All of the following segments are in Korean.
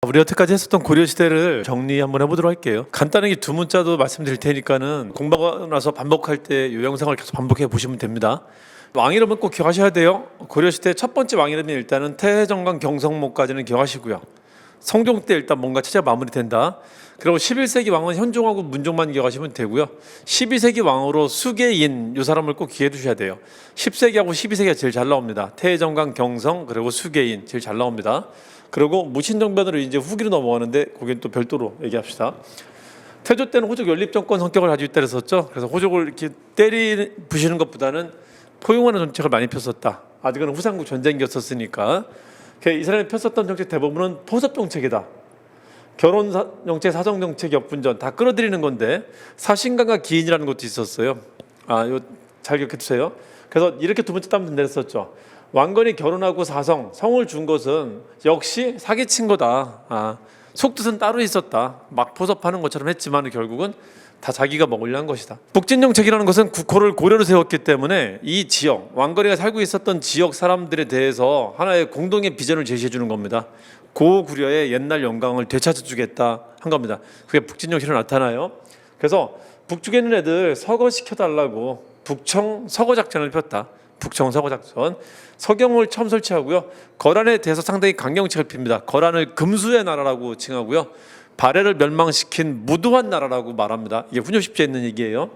우리 여태까지 했었던 고려시대를 정리 한번 해보도록 할게요. 간단하게 두 문자도 말씀드릴 테니까는 공부하고 나서 반복할 때 이 영상을 계속 반복해 보시면 됩니다. 왕 이름은 꼭 기억하셔야 돼요. 고려시대 첫 번째 왕 이름이 일단은 태정관 경성모까지는 기억하시고요. 성종 때 일단 뭔가 체제가 마무리된다. 그리고 11세기 왕은 현종하고 문종만 기억하시면 되고요. 12세기 왕으로 수계인 이 사람을 꼭 기억해 두셔야 돼요. 10세기하고 12세기가 제일 잘 나옵니다. 태정관 경성 그리고 수계인 제일 잘 나옵니다. 그리고 무신정변으로 이제 후기로 넘어가는데 거기는 또 별도로 얘기합시다. 태조 때는 호족 연립정권 성격을 가지고 있다 그랬었죠. 그래서 호족을 이렇게 부시는 것보다는 포용하는 정책을 많이 폈었다. 아직은 후삼국 전쟁기였었으니까 이 사람이 폈었던 정책 대부분은 포섭 정책이다. 결혼 정책, 사정 정책, 역분전 다 끌어들이는 건데 사신강과 기인이라는 것도 있었어요. 이거 잘 기억해 두세요. 그래서 이렇게 두 번째 따면 내렸었죠. 왕건이 결혼하고 성을 준 것은 역시 사기친 거다. 속뜻은 따로 있었다. 막 포섭하는 것처럼 했지만 결국은 다 자기가 먹으려 한 것이다. 북진정책이라는 것은 국호를 고려로 세웠기 때문에 이 지역, 왕건이가 살고 있었던 지역 사람들에 대해서 하나의 공동의 비전을 제시해 주는 겁니다. 고구려의 옛날 영광을 되찾아주겠다 한 겁니다. 그게 북진정책으로 나타나요. 그래서 북쪽에 있는 애들 서거시켜달라고 북청 서거작전을 폈다. 북청 서거작전. 서경을 처음 설치하고요. 거란에 대해서 상당히 강경책을 핍니다. 거란을 금수의 나라라고 칭하고요. 발해를 멸망시킨 무도한 나라라고 말합니다. 이게 훈요십제에 있는 얘기예요.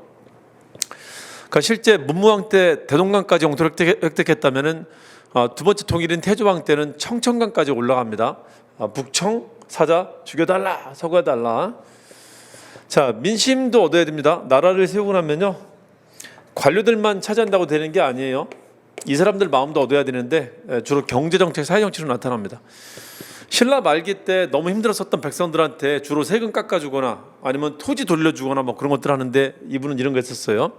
그러니까 실제 문무왕 때 대동강까지 영토를 획득했다면은 두 번째 통일인 태조왕 때는 청천강까지 올라갑니다. 북청 사자 죽여달라 서거해달라. 자, 민심도 얻어야 됩니다. 나라를 세우고 나면요 관료들만 차지한다고 되는 게 아니에요. 이 사람들 마음도 얻어야 되는데 주로 경제정책, 사회정책으로 나타납니다. 신라 말기 때 너무 힘들었었던 백성들한테 주로 세금 깎아주거나 아니면 토지 돌려주거나 뭐 그런 것들 하는데 이분은 이런 거 했었어요.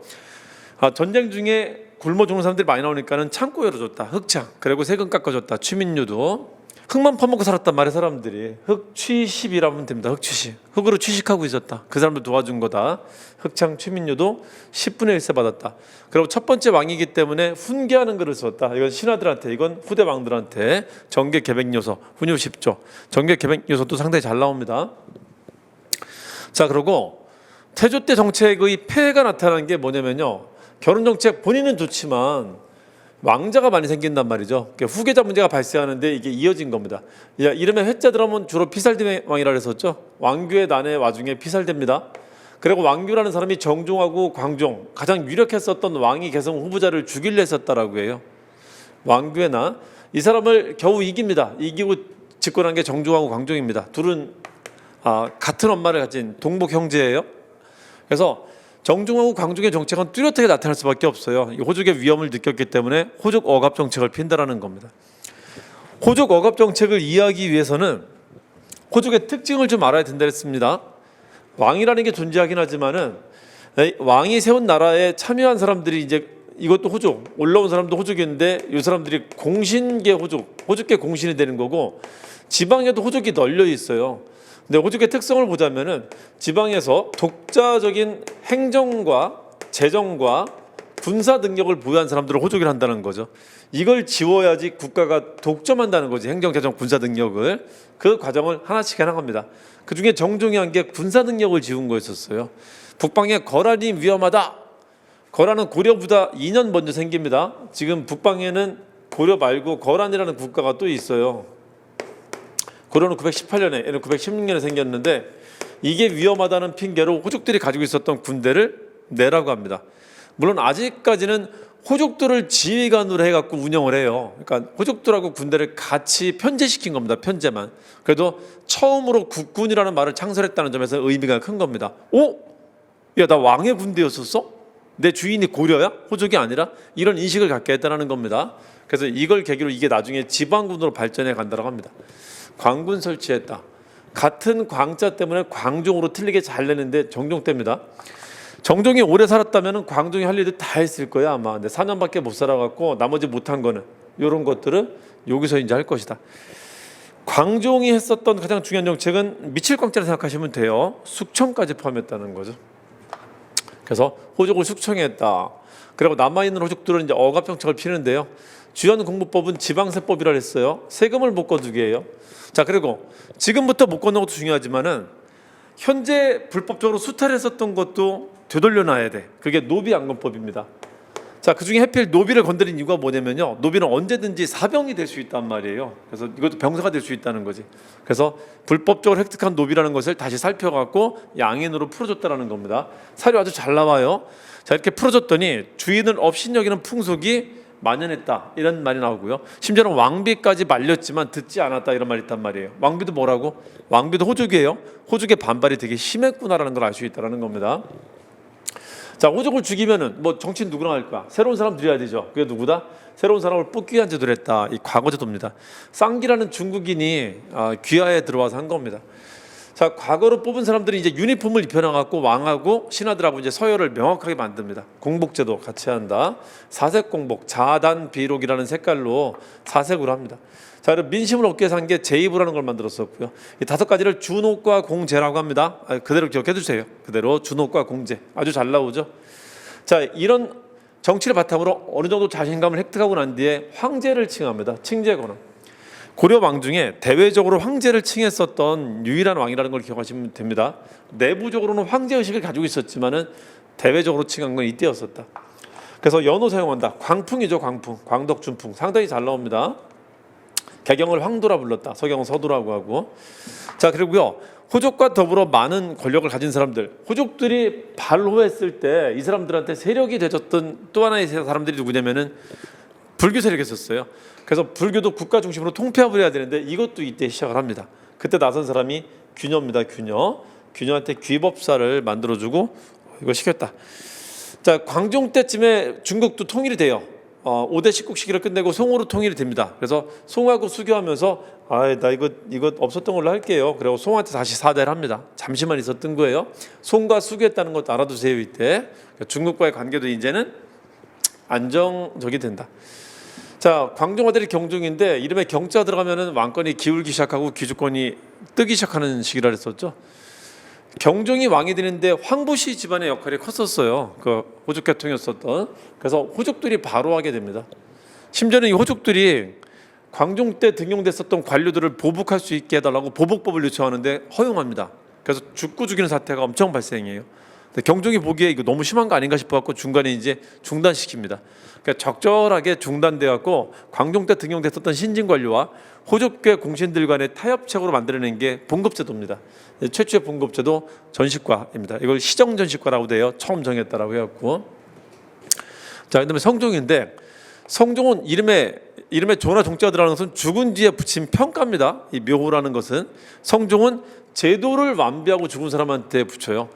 전쟁 중에 굶어 죽는 사람들이 많이 나오니까는 창고 열어줬다. 흑창. 그리고 세금 깎아줬다. 취민료도. 흙만 퍼먹고 살았단 말이에요. 사람들이. 흑취십이라면 됩니다. 흑취십. 흙으로 취식하고 있었다. 그 사람들 도와준 거다. 흑창 취민료도 10분의 1세 받았다. 그리고 첫 번째 왕이기 때문에 훈계하는 글을 썼다. 이건 신하들한테, 이건 후대 왕들한테. 정계 계백요서 훈요 10조. 정계 계백요서도 상당히 잘 나옵니다. 자, 그리고 태조 때 정책의 폐해가 나타난 게 뭐냐면요. 결혼 정책 본인은 좋지만 왕자가 많이 생긴단 말이죠. 후계자 문제가 발생하는데 이게 이어진 겁니다. 이름에 회자 들어오면 주로 피살대 왕이라 그랬었죠. 왕규의 난의 와중에 피살됩니다. 그리고 왕규라는 사람이 정종하고 광종 가장 유력했었던 왕위 계승 후보자를 죽이려 했었다라고 해요. 왕규의 난. 이 사람을 겨우 이깁니다. 이기고 집권한 게 정종하고 광종입니다. 둘은 같은 엄마를 가진 동복 형제예요. 그래서 정종하고 광종의 정책은 뚜렷하게 나타날 수밖에 없어요. 호족의 위험을 느꼈기 때문에 호족 억압 정책을 핀다라는 겁니다. 호족 억압 정책을 이해하기 위해서는 호족의 특징을 좀 알아야 된다 했습니다. 왕이라는 게 존재하긴 하지만은 왕이 세운 나라에 참여한 사람들이 이제 이것도 호족, 올라온 사람도 호족인데 이 사람들이 공신계 호족, 호족계 공신이 되는 거고 지방에도 호족이 널려 있어요. 근데 호족의 특성을 보자면은 지방에서 독자적인 행정과 재정과 군사 능력을 보유한 사람들을 호족이라 한다는 거죠. 이걸 지워야지 국가가 독점한다는 거지. 행정, 재정, 군사 능력을. 그 과정을 하나씩 해나갑니다. 그중에 정종이 한 게 군사 능력을 지운 거였었어요. 북방에 거란이 위험하다. 거란은 고려보다 2년 먼저 생깁니다. 지금 북방에는 고려 말고 거란이라는 국가가 또 있어요. 고려는 918년에, 얘는 916년에 생겼는데 이게 위험하다는 핑계로 호족들이 가지고 있었던 군대를 내라고 합니다. 물론 아직까지는 호족들을 지휘관으로 해갖고 운영을 해요. 그러니까 호족들하고 군대를 같이 편제시킨 겁니다. 편제만. 그래도 처음으로 국군이라는 말을 창설했다는 점에서 의미가 큰 겁니다. 야, 나 왕의 군대였었어? 내 주인이 고려야? 호족이 아니라? 이런 인식을 갖게 했다는 겁니다. 그래서 이걸 계기로 이게 나중에 지방군으로 발전해 간다고 합니다. 광군 설치했다. 같은 광자 때문에 광종으로 틀리게 잘 내는데 정종 때입니다. 정종이 오래 살았다면 광종이 할 일을 다 했을 거야 아마. 근데 4년밖에 못 살아갖고 나머지 못한 거는 이런 것들은 여기서 이제 할 것이다. 광종이 했었던 가장 중요한 정책은 미칠광자를 생각하시면 돼요. 숙청까지 포함했다는 거죠. 그래서 호족을 숙청했다. 그리고 남아있는 호족들은 이제 억압 정책을 피는데요. 주연 공부법은 지방세법이라 했어요. 세금을 못 거두게 해요. 자, 그리고 지금부터 못 걷는 것도 중요하지만은 현재 불법적으로 수탈을 했었던 것도 되돌려놔야 돼. 그게 노비안건법입니다. 자, 그중에 하필 노비를 건드린 이유가 뭐냐면요, 노비는 언제든지 사병이 될 수 있단 말이에요. 그래서 이것도 병사가 될 수 있다는 거지. 그래서 불법적으로 획득한 노비라는 것을 다시 살펴갖고 양인으로 풀어줬다는 겁니다. 사료 아주 잘 나와요. 자, 이렇게 풀어줬더니 주인을 업신여기는 풍속이 만연했다, 이런 말이 나오고요. 심지어는 왕비까지 말렸지만 듣지 않았다, 이런 말이 있단 말이에요. 왕비도 뭐라고? 왕비도 호족이에요. 호족의 반발이 되게 심했구나라는 걸 알 수 있다는 겁니다. 자, 호족을 죽이면은 뭐 정치인 누구랑 할까? 새로운 사람 들여야 되죠. 그게 누구다? 새로운 사람을 뽑기 위한 제도를 했다. 이 과거 제도입니다. 쌍기라는 중국인이 귀하에 들어와서 한 겁니다. 자, 과거로 뽑은 사람들이 이제 유니폼을 입혀놔갖고 왕하고 신하들하고 이제 서열을 명확하게 만듭니다. 공복제도 같이 한다. 사색 공복, 자단 비록이라는 색깔로 사색으로 합니다. 자, 그리고 민심을 얻기 위해서 한 게 제이부라는 걸 만들었었고요. 이 5가지를 준옥과 공제라고 합니다. 그대로 기억해 주세요. 그대로 준옥과 공제, 아주 잘 나오죠. 자, 이런 정치를 바탕으로 어느 정도 자신감을 획득하고 난 뒤에 황제를 칭합니다. 칭제 권한. 고려 왕 중에 대외적으로 황제를 칭했었던 유일한 왕이라는 걸 기억하시면 됩니다. 내부적으로는 황제 의식을 가지고 있었지만은 대외적으로 칭한 건 이때였었다. 그래서 연호 사용한다. 광풍이죠, 광풍. 광덕준풍 상당히 잘 나옵니다. 개경을 황도라 불렀다. 서경은 서도라고 하고. 자, 그리고요, 호족과 더불어 많은 권력을 가진 사람들, 호족들이 발호했을 때 이 사람들한테 세력이 되졌던 또 하나의 사람들이 누구냐면은 불교 세력이었어요. 그래서 불교도 국가 중심으로 통폐합을 해야 되는데 이것도 이때 시작을 합니다. 그때 나선 사람이 규녀입니다. 규녀한테 귀법사를 만들어주고 이걸 시켰다. 자, 광종 때쯤에 중국도 통일이 돼요. 5대 십국 시기를 끝내고 송으로 통일이 됩니다. 그래서 송하고 수교하면서 나 이거 없었던 걸로 할게요. 그리고 송한테 다시 사대를 합니다. 잠시만 있었던 거예요. 송과 수교했다는 것도 알아두세요. 이때 중국과의 관계도 이제는 안정적이 된다. 자, 광종 아들이 경종인데 이름에 경자 들어가면은 왕권이 기울기 시작하고 귀주권이 뜨기 시작하는 시기라 했었죠. 경종이 왕이 되는데 황보시 집안의 역할이 컸었어요. 그 호족 계통이었었던. 그래서 호족들이 바로하게 됩니다. 심지어는 이 호족들이 광종 때 등용됐었던 관료들을 보복할 수 있게 해달라고 보복법을 요청하는데 허용합니다. 그래서 죽고 죽이는 사태가 엄청 발생해요. 경종이 보기에 이거 너무 심한 거 아닌가 싶어갖고 중간에 이제 중단시킵니다. 그러니까 적절하게 중단돼갖고 광종 때 등용됐었던 신진 관료와 호족계 공신들 간의 타협책으로 만들어낸 게 봉급제도입니다. 최초의 봉급제도 전식과입니다. 이걸 시정전식과라고 돼요. 처음 정했다라고 해갖고. 자, 그다음에 성종인데 성종은 이름에 조나 종자가 들어가는 것은 죽은 뒤에 붙인 평가입니다. 이 묘호라는 것은 성종은 제도를 완비하고 죽은 사람한테 붙여요.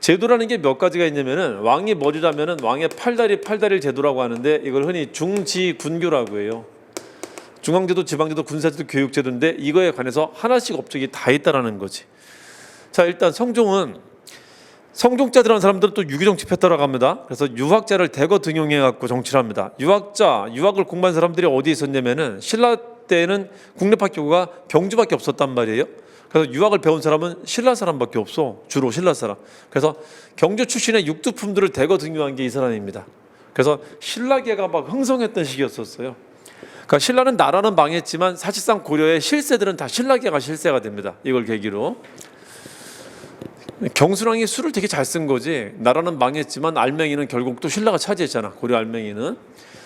제도라는 게 몇 가지가 있냐면은 왕이 머리라면은 왕의 팔다리 제도라고 하는데 이걸 흔히 중지군교라고 해요. 중앙제도, 지방제도, 군사제도, 교육제도인데 이거에 관해서 하나씩 업적이 다 있다라는 거지. 자, 일단 성종은 성종자들이라는 사람들은 또 유교정치 패터라고 합니다. 그래서 유학자를 대거 등용해 갖고 정치를 합니다. 유학을 공부한 사람들이 어디에 있었냐면은 신라 때는 국립학교가 경주밖에 없었단 말이에요. 그래서 유학을 배운 사람은 신라 사람밖에 없어. 주로 신라 사람. 그래서 경주 출신의 육두품들을 대거 등용한 게 이 사람입니다. 그래서 신라계가 막 흥성했던 시기였었어요. 그러니까 신라는 나라는 망했지만 사실상 고려의 실세들은 다 신라계가 실세가 됩니다. 이걸 계기로. 경순왕이 술을 되게 잘 쓴 거지. 나라는 망했지만 알맹이는 결국 또 신라가 차지했잖아. 고려 알맹이는.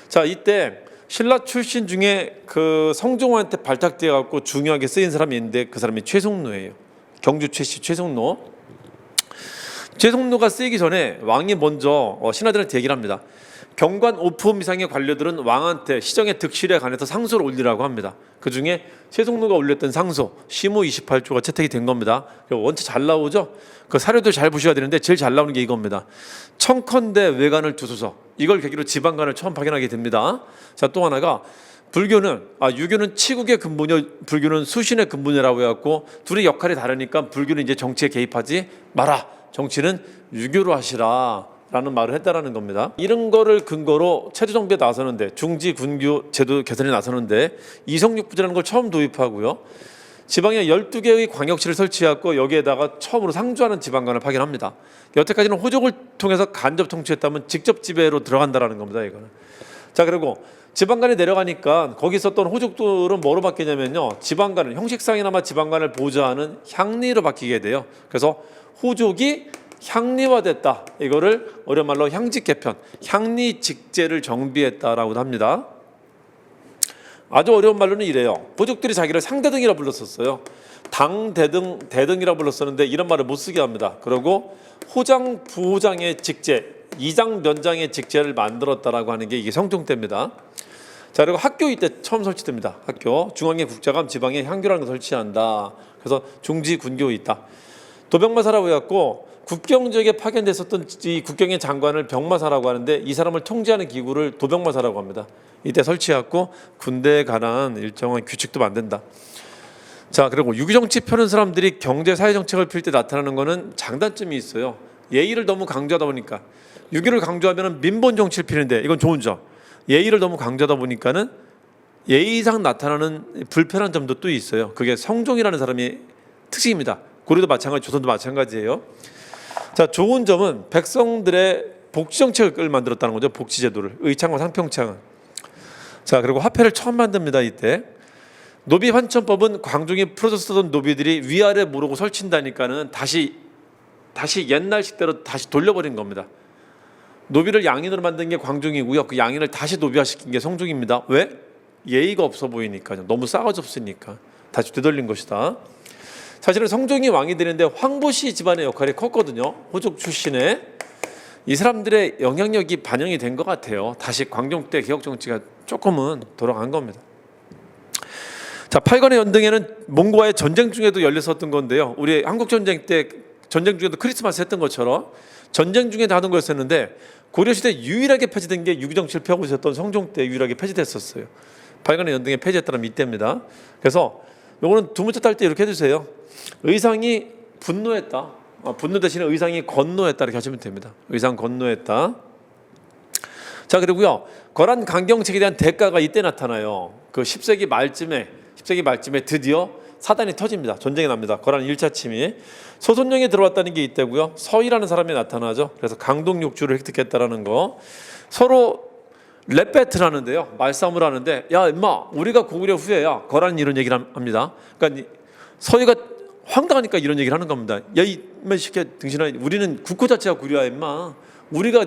자, 이때 신라 출신 중에 그 성종한테 발탁되어 갖고 중요하게 쓰인 사람이 있는데 그 사람이 최송로예요. 경주 최씨 최송로. 최송로가 쓰이기 전에 왕이 먼저 신하들한테 얘기를 합니다. 경관 5품 이상의 관료들은 왕한테 시정의 득실에 관해서 상소를 올리라고 합니다. 그중에 최송로가 올렸던 상소 시무 28조가 채택이 된 겁니다. 원체 잘 나오죠. 그 사료들 잘 보셔야 되는데 제일 잘 나오는 게 이겁니다. 청컨대 외관을 두소서. 이걸 계기로 지방관을 처음 파견하게 됩니다. 자, 또 하나가 유교는 치국의 근본이요, 불교는 수신의 근본이라고 해갖고 둘이 역할이 다르니까 불교는 이제 정치에 개입하지 마라. 정치는 유교로 하시라. 라는 말을 했다라는 겁니다. 이런 거를 근거로 체제정비에 나서는데 중지 군교 제도 개선에 나서는데 이성육부제라는 걸 처음 도입하고요. 지방에 12개의 광역시를 설치하고 여기에다가 처음으로 상주하는 지방관을 파견합니다. 여태까지는 호족을 통해서 간접 통치했다면 직접 지배로 들어간다라는 겁니다. 이거는. 자, 그리고 지방간에 내려가니까 거기 있었던 호족들은 뭐로 바뀌냐면요, 지방간을 형식상이나마 지방간을 보좌하는 향리로 바뀌게 돼요. 그래서 호족이 향리화됐다. 이거를 어려운 말로 향직개편, 향리직제를 정비했다라고도 합니다. 아주 어려운 말로는 이래요. 호족들이 자기를 상대등이라 불렀었어요. 당대등, 대등이라 불렀었는데 이런 말을 못 쓰게 합니다. 그리고 호장, 부호장의 직제, 이장, 면장의 직제를 만들었다라고 하는 게 이게 성종때입니다. 자, 그리고 학교 이때 처음 설치됩니다. 학교 중앙에 국자감, 지방에 향교라는 걸 설치한다. 그래서 중지 군교 있다. 도병마사라고 해갖고 국경 지역에 파견됐었던 이 국경의 장관을 병마사라고 하는데 이 사람을 통제하는 기구를 도병마사라고 합니다. 이때 설치해갖고 군대에 관한 일정한 규칙도 만든다. 자, 그리고 유교정치 펴는 사람들이 경제 사회정책을 필 때 나타나는 거는 장단점이 있어요. 예의를 너무 강조하다 보니까, 유교를 강조하면 민본 정치를 피는데 이건 좋은 점. 예의를 너무 강조하다 보니까는 예의상 나타나는 불편한 점도 또 있어요. 그게 성종이라는 사람이 특징입니다. 고려도 마찬가지, 조선도 마찬가지예요. 자, 좋은 점은 백성들의 복지 정책을 만들었다는 거죠. 복지 제도를, 의창과 상평창은. 자, 그리고 화폐를 처음 만듭니다. 이때 노비 환천법은 광종이 풀어줬던 노비들이 위아래 모르고 설친다니까는 다시 옛날식대로 다시 돌려버린 겁니다. 노비를 양인으로 만든 게 광종이고요. 그 양인을 다시 노비화시킨 게 성종입니다. 왜? 예의가 없어 보이니까요. 너무 싸가지 없으니까 다시 되돌린 것이다. 사실은 성종이 왕이 되는데 황보시 집안의 역할이 컸거든요. 호족 출신의 이 사람들의 영향력이 반영이 된 것 같아요. 다시 광종 때 개혁 정치가 조금은 돌아간 겁니다. 자, 8권의 연등에는 몽고와의 전쟁 중에도 열렸었던 건데요. 우리 한국 전쟁 때 전쟁 중에도 크리스마스 했던 것처럼 전쟁 중에 하는 거였었는데 고려시대 유일하게 폐지된 게 유교정치를 펴고 있었던 성종 때 유일하게 폐지됐었어요. 8권의 연등에 폐지했다는 이때입니다. 그래서 요거는 두 문자 딸 때 이렇게 해주세요. 의상이 분노했다. 분노 대신에 의상이 건노했다 이렇게 하시면 됩니다. 의상 건노했다. 자, 그리고요, 거란 강경책에 대한 대가가 이때 나타나요. 그 10세기 말쯤에 드디어 사단이 터집니다. 전쟁이 납니다. 거란 1차 침이. 소손령에 들어왔다는 게 이때고요. 서희라는 사람이 나타나죠. 그래서 강동육주를 획득했다라는 거. 서로 랩 배틀 하는데요. 말싸움을 하는데, 야 임마, 우리가 고구려 후예야. 거란이 이런 얘기를 합니다. 그러니까 서희가 황당하니까 이런 얘기를 하는 겁니다. 야 이마 시켜 등신아, 우리는 국호 자체가 구려야 임마. 우리가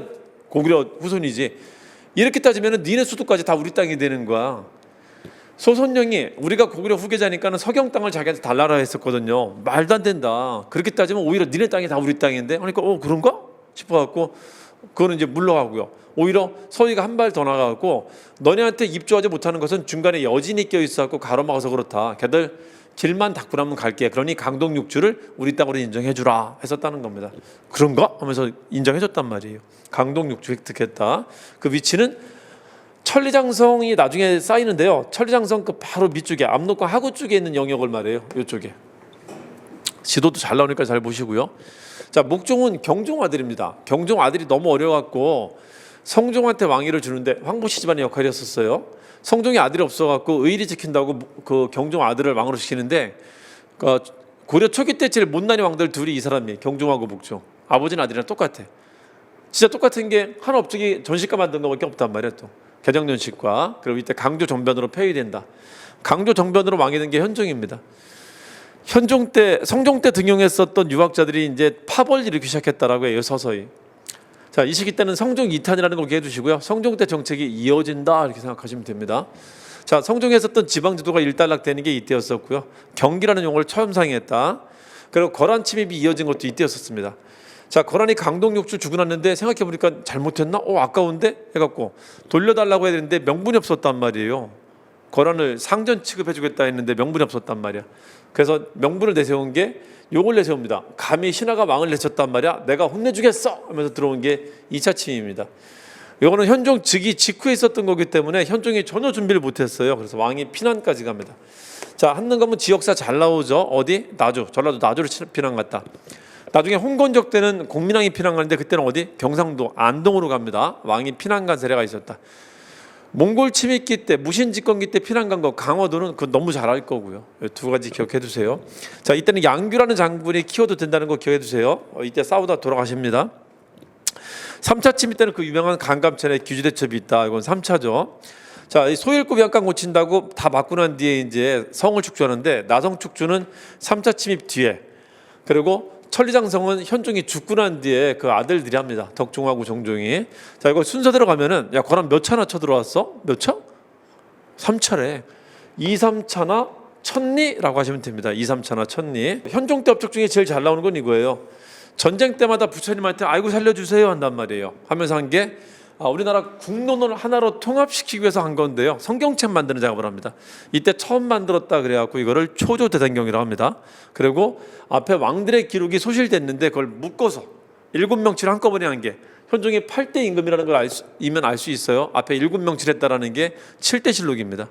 고구려 후손이지. 이렇게 따지면 니네 수도까지 다 우리 땅이 되는 거야. 소손령이 우리가 고구려 후계자니까는 서경 땅을 자기한테 달라라 했었거든요. 말도 안 된다. 그렇게 따지면 오히려 니네 땅이 다 우리 땅인데, 그러니까 그런가 싶어갖고 그거는 이제 물러가고요. 오히려 서희가 한 발 더 나가고 너네한테 입주하지 못하는 것은 중간에 여진이 껴 있어갖고 가로막아서 그렇다. 걔들 길만 닦고 나면 갈게. 그러니 강동육주를 우리 땅으로 인정해주라 했었다는 겁니다. 그런가 하면서 인정해줬단 말이에요. 강동육주 획득했다. 그 위치는 천리장성이 나중에 쌓이는데요. 천리장성 그 바로 밑쪽에 압록강 하구 쪽에 있는 영역을 말해요. 이쪽에. 지도도 잘 나오니까 잘 보시고요. 자, 목종은 경종 아들입니다. 경종 아들이 너무 어려워갖고 성종한테 왕위를 주는데 황보시 집안의 역할이었었어요. 성종이 아들이 없어갖고 의리 지킨다고 그 경종 아들을 왕으로 시키는데 고려 초기 때 제일 못난이 왕들 둘이 이 사람이 경종하고 목종. 아버지는 아들이랑 똑같아. 진짜 똑같은 게 한 업적이 전시가 만든 것밖에 없단 말이야 또. 개정연식과. 그리고 이때 강조 정변으로 폐위된다. 강조 정변으로 왕이 된 게 현종입니다. 현종 때, 성종 때 등용했었던 유학자들이 이제 파벌 일으키기 시작했다라고 해요. 서서히. 자, 이 시기 때는 성종 이탄이라는 걸 기억해 두시고요. 성종 때 정책이 이어진다 이렇게 생각하시면 됩니다. 자, 성종에 했었던 지방지도가 일단락되는 게 이때였었고요. 경기라는 용어를 처음 사용했다. 그리고 거란 침입이 이어진 것도 이때였었습니다. 자, 거란이 강동육주 주고 났는데 생각해보니까 잘못했나? 아까운데? 해갖고 돌려달라고 해야 되는데 명분이 없었단 말이에요. 거란을 상전 취급해주겠다 했는데 명분이 없었단 말이야. 그래서 명분을 내세운 게 요걸 내세웁니다. 감히 신하가 왕을 내쳤단 말이야. 내가 혼내주겠어 하면서 들어온 게 2차 침입입니다. 요거는 현종 즉위 직후에 있었던 거기 때문에 현종이 전혀 준비를 못했어요. 그래서 왕이 피난까지 갑니다. 자, 한능 가면 지역사 잘 나오죠. 어디? 나주, 전라도 나주를 피난 갔다. 나중에 홍건적 때는 공민왕이 피난 가는데 그때는 어디? 경상도 안동으로 갑니다. 왕이 피난 간 세례가 있었다. 몽골 침입기 때, 무신집권기 때 피난 간 거 강화도는 그건 너무 잘 알 거고요. 두 가지 기억해 두세요. 자, 이때는 양규라는 장군이 키워도 된다는 거 기억해 두세요. 이때 싸우다 돌아가십니다. 3차 침입 때는 그 유명한 강감천에 규주대첩이 있다. 이건 3차죠. 자, 이 소일구 약간 고친다고 다 맞고 난 뒤에 이제 성을 축주하는데 나성 축주는 3차 침입 뒤에, 그리고 천리장성은 현종이 죽고 난 뒤에 그 아들들이 합니다. 덕종하고 정종이. 자, 이거 순서대로 가면은 야, 권한 몇 차나 쳐 들어왔어? 몇 차? 3차래. 2, 3차나 천리라고 하시면 됩니다. 2, 3차나 천리. 현종 때 업적 중에 제일 잘 나오는 건 이거예요. 전쟁 때마다 부처님한테 아이고 살려주세요 한단 말이에요. 하면서 한 게 우리나라 국론을 하나로 통합시키기 위해서 한 건데요. 성경책 만드는 작업을 합니다. 이때 처음 만들었다 그래갖고 이거를 초조대장경이라고 합니다. 그리고 앞에 왕들의 기록이 소실됐는데 그걸 묶어서 7명치를 한꺼번에 한 게 현종이 8대 임금이라는 걸 알 수 있어요. 앞에 7명치를 했다라는 게 7대 실록입니다.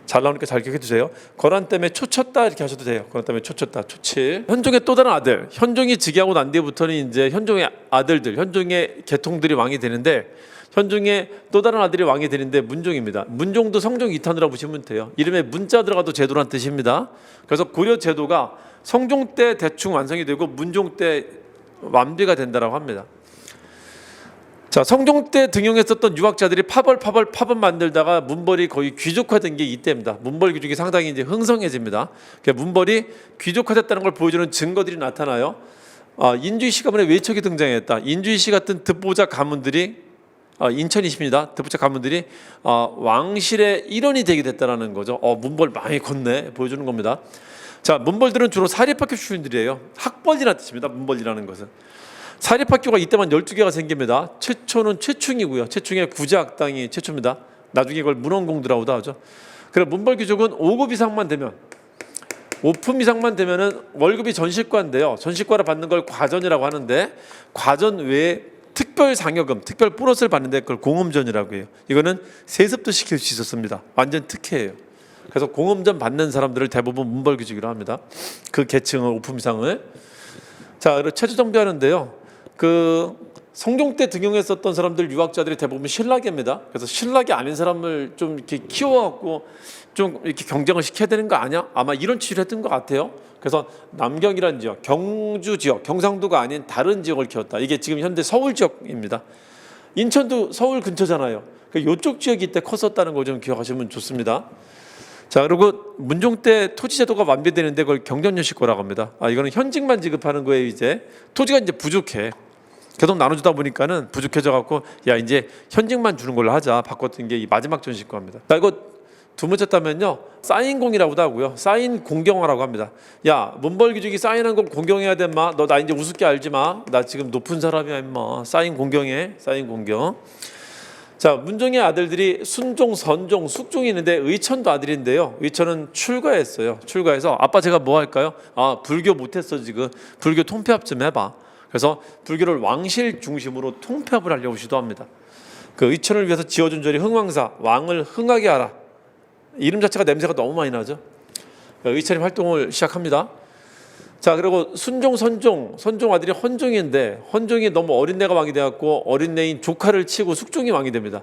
잘 나오니까 잘 기억해 두세요. 권한 때문에 초쳤다 이렇게 하셔도 돼요. 권한 때문에 초쳤다, 초칠. 현종의 또 다른 아들, 현종이 즉위하고 난 뒤부터는 이제 현종의 아들들, 현종의 계통들이 왕이 되는데 현종의 또 다른 아들이 왕이 되는데 문종입니다. 문종도 성종 이탄이라고 보시면 돼요. 이름에 문자 들어가도 제도란 뜻입니다. 그래서 고려 제도가 성종 때 대충 완성이 되고 문종 때 완비가 된다라고 합니다. 자, 성종 때 등용했었던 유학자들이 파벌 만들다가 문벌이 거의 귀족화된 게 이때입니다. 문벌 귀족이 상당히 이제 흥성해집니다. 문벌이 귀족화됐다는 걸 보여주는 증거들이 나타나요. 인주이 씨 가문에 외척이 등장했다. 인주이 씨 같은 득보자 가문들이 인천이십니다. 득보자 가문들이 왕실의 일원이 되게 됐다라는 거죠. 문벌 많이 컸네 보여주는 겁니다. 자, 문벌들은 주로 사립학교 출신들이에요. 학벌이라는 뜻입니다. 문벌이라는 것은. 사립학교가 이때만 12개가 생깁니다. 최초는 최충이고요. 최충의 구제학당이 최초입니다. 나중에 이걸 문원공들하고도 하죠. 그리고 문벌귀족은 5급 이상만 되면, 5품 이상만 되면은 월급이 전시과인데요. 전시과를 받는 걸 과전이라고 하는데 과전 외에 특별 상여금, 특별 보너스를 받는데 그걸 공음전이라고 해요. 이거는 세습도 시킬 수 있었습니다. 완전 특혜예요. 그래서 공음전 받는 사람들을 대부분 문벌귀족이라고 합니다. 그 계층을 5품 이상을. 자, 그리고 체조 정비하는데요. 성종 때 등용했었던 사람들 유학자들이 대부분 신라계입니다. 그래서 신라계 아닌 사람을 좀 이렇게 키워갖고 좀 이렇게 경쟁을 시켜야 되는 거 아니야? 아마 이런 취지를 했던 것 같아요. 그래서 남경이라는 지역, 경주 지역, 경상도가 아닌 다른 지역을 키웠다. 이게 지금 현재 서울 지역입니다. 인천도 서울 근처잖아요. 이쪽 지역이 이때 컸었다는 거 좀 기억하시면 좋습니다. 자, 그리고 문종 때 토지 제도가 완비되는데 그걸 경전여식거라고 합니다. 이거는 현직만 지급하는 거예요. 이제 토지가 이제 부족해. 계속 나눠주다 보니까는 부족해져 갖고 야 이제 현직만 주는 걸로 하자 바꿨던 게 이 마지막 전시과입니다. 자, 이거 두 번째 따면요 사인공이라고도 하고요 사인 공경화라고 합니다. 야, 문벌귀족이 사인한 거 공경해야 돼 마. 너 나 이제 우습게 알지 마. 나 지금 높은 사람이야 임마. 사인 공경해. 사인 공경. 자, 문종의 아들들이 순종, 선종, 숙종이 있는데 의천도 아들인데요. 의천은 출가했어요. 출가해서 아빠 제가 뭐 할까요? 불교 못했어 지금. 불교 통폐합 좀 해봐. 그래서 불교를 왕실 중심으로 통폐합을 하려고 시도합니다. 그 의천을 위해서 지어준 절이 흥왕사, 왕을 흥하게 하라. 이름 자체가 냄새가 너무 많이 나죠. 의천이 활동을 시작합니다. 자, 그리고 순종, 선종 아들이 헌종인데 헌종이 너무 어린애가 왕이 되었고 어린애인 조카를 치고 숙종이 왕이 됩니다.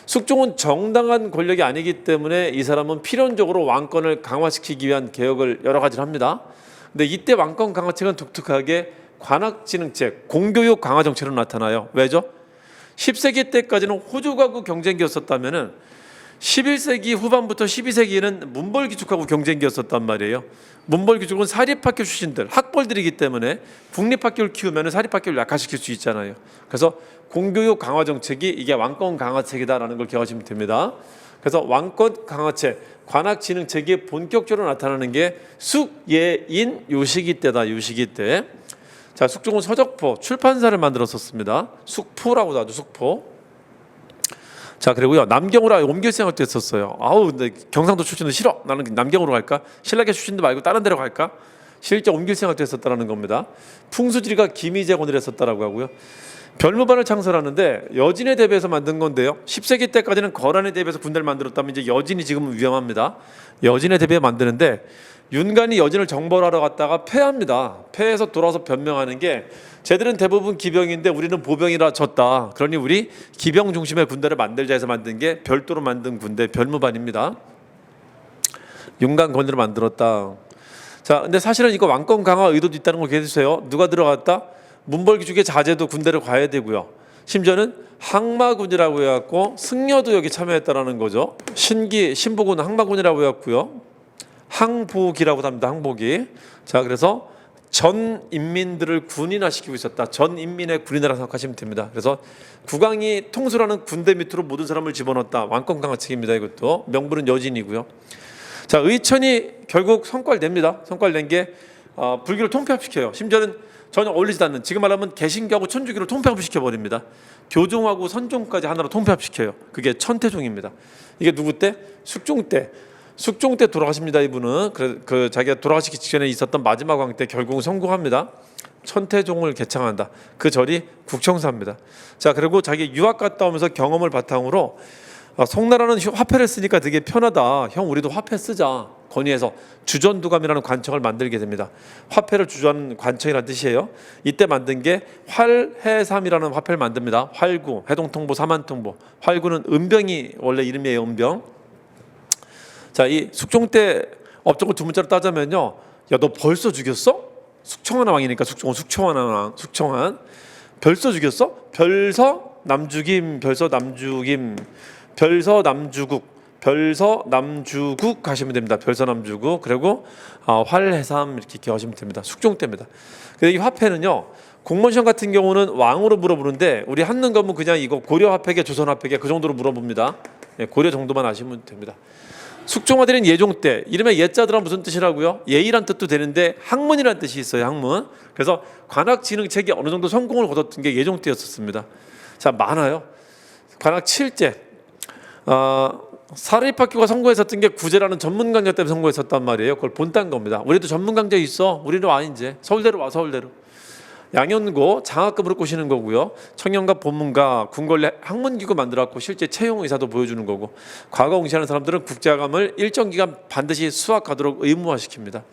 숙종은 정당한 권력이 아니기 때문에 이 사람은 필연적으로 왕권을 강화시키기 위한 개혁을 여러 가지를 합니다. 근데 이때 왕권 강화책은 독특하게 관학진흥책, 공교육 강화 정책으로 나타나요. 왜죠? 10세기 때까지는 호주하고 경쟁기였었다면은 11세기 후반부터 12세기에는 문벌귀족하고 경쟁기였었단 말이에요. 문벌귀족은 사립학교 출신들, 학벌들이기 때문에 국립학교를 키우면 사립학교를 약화시킬 수 있잖아요. 그래서 공교육 강화 정책이 이게 왕권 강화책이다라는 걸 기억하시면 됩니다. 그래서 왕권 강화책, 관학진흥책이 본격적으로 나타나는 게 숙예인 요 시기 때다. 요 시기 때. 자, 숙종은 서적포, 출판사를 만들었었습니다. 숙포라고도 하죠. 숙포. 자, 그리고요 남경으로 옮길 생각도 했었어요. 근데 경상도 출신도 싫어. 나는 남경으로 갈까? 신라계 출신도 말고 다른 데로 갈까? 실제 옮길 생각도 했었다라는 겁니다. 풍수지리가 기미재건을 했었다라고 하고요. 별무반을 창설하는데 여진에 대비해서 만든 건데요. 10세기 때까지는 거란에 대비해서 군대를 만들었다면 이제 여진이 지금은 위험합니다. 여진에 대비해 만드는데 윤관이 여진을 정벌하러 갔다가 패합니다. 패해서 돌아와서 변명하는 게 쟤들은 대부분 기병인데 우리는 보병이라 졌다. 그러니 우리 기병 중심의 군대를 만들자 해서 만든 게 별도로 만든 군대 별무반입니다. 윤관 권위로 만들었다. 자, 근데 사실은 이거 왕권 강화 의도도 있다는 걸 기억해 주세요. 누가 들어갔다? 문벌귀족의 자제도 군대를 가야 되고요. 심지어는 항마군이라고 해갖고 승려도 여기 참여했다라는 거죠. 신부군 항마군이라고 해갖고요. 항복이라고 합니다. 항복이. 자, 그래서 전 인민들을 군인화시키고 있었다. 전 인민의 군인이라고 생각하시면 됩니다. 그래서 국왕이 통솔하는 군대 밑으로 모든 사람을 집어넣었다. 왕권 강화책입니다. 이것도 명분은 여진이고요. 자, 의천이 결국 성과를 냅니다. 성과를 낸 게 불교를 통폐합시켜요. 심지어는 전혀 어울리지도 않는, 지금 말하면 개신교하고 천주교를 통폐합시켜 버립니다. 교종하고 선종까지 하나로 통폐합시켜요. 그게 천태종입니다. 이게 누구 때? 숙종 때. 숙종 때 돌아가십니다. 이분은 그 자기가 돌아가시기 직전에 있었던 마지막 왕 때 결국은 성공합니다. 천태종을 개창한다. 그 절이 국청사입니다. 자, 그리고 자기 유학 갔다 오면서 경험을 바탕으로 송나라는 화폐를 쓰니까 되게 편하다. 형, 우리도 화폐 쓰자. 건의해서 주전두감이라는 관청을 만들게 됩니다. 화폐를 주저하는 관청이라는 뜻이에요. 이때 만든 게 활해삼이라는 화폐를 만듭니다. 활구, 해동통보, 사만통보. 활구는 은병이 원래 이름이에요. 은병. 자, 이 숙종 때 업적을 두 문자로 따자면요. 야, 너 벌써 죽였어? 숙청한 왕이니까 숙청한 왕, 숙청한. 벌써 죽였어? 별서 남죽임, 별서 남죽임, 별서 남주국, 별서 남주국 하시면 됩니다. 별서 남주국. 그리고 활해삼 이렇게 기억하시면 됩니다. 숙종 때입니다. 근데 이 화폐는요, 공무원 시험 같은 경우는 왕으로 물어보는데 우리 한능검은 그냥 이거 고려 화폐계, 조선 화폐계 그 정도로 물어봅니다. 고려 정도만 아시면 됩니다. 숙종화되는 예종 때, 이름의 예자들은 무슨 뜻이라고요? 예의란 뜻도 되는데 학문이란 뜻이 있어요. 학문. 그래서 관학진흥책이 어느 정도 성공을 거뒀던 게 예종 때였었습니다. 자, 많아요. 관학 7제. 사립학교가 선거했었던 게 구제라는 전문 강좌 때문에 선거했었단 말이에요. 그걸 본딴 겁니다. 우리도 전문 강좌 있어. 우리는 와 이제 서울대로 와. 서울대로. 양연고 장학금으로 꼬시는 거고요. 청년과 본문가 군걸레 학문기구 만들었고 실제 채용 의사도 보여주는 거고, 과거 응시하는 사람들은 국자감을 일정 기간 반드시 수학하도록 의무화시킵니다.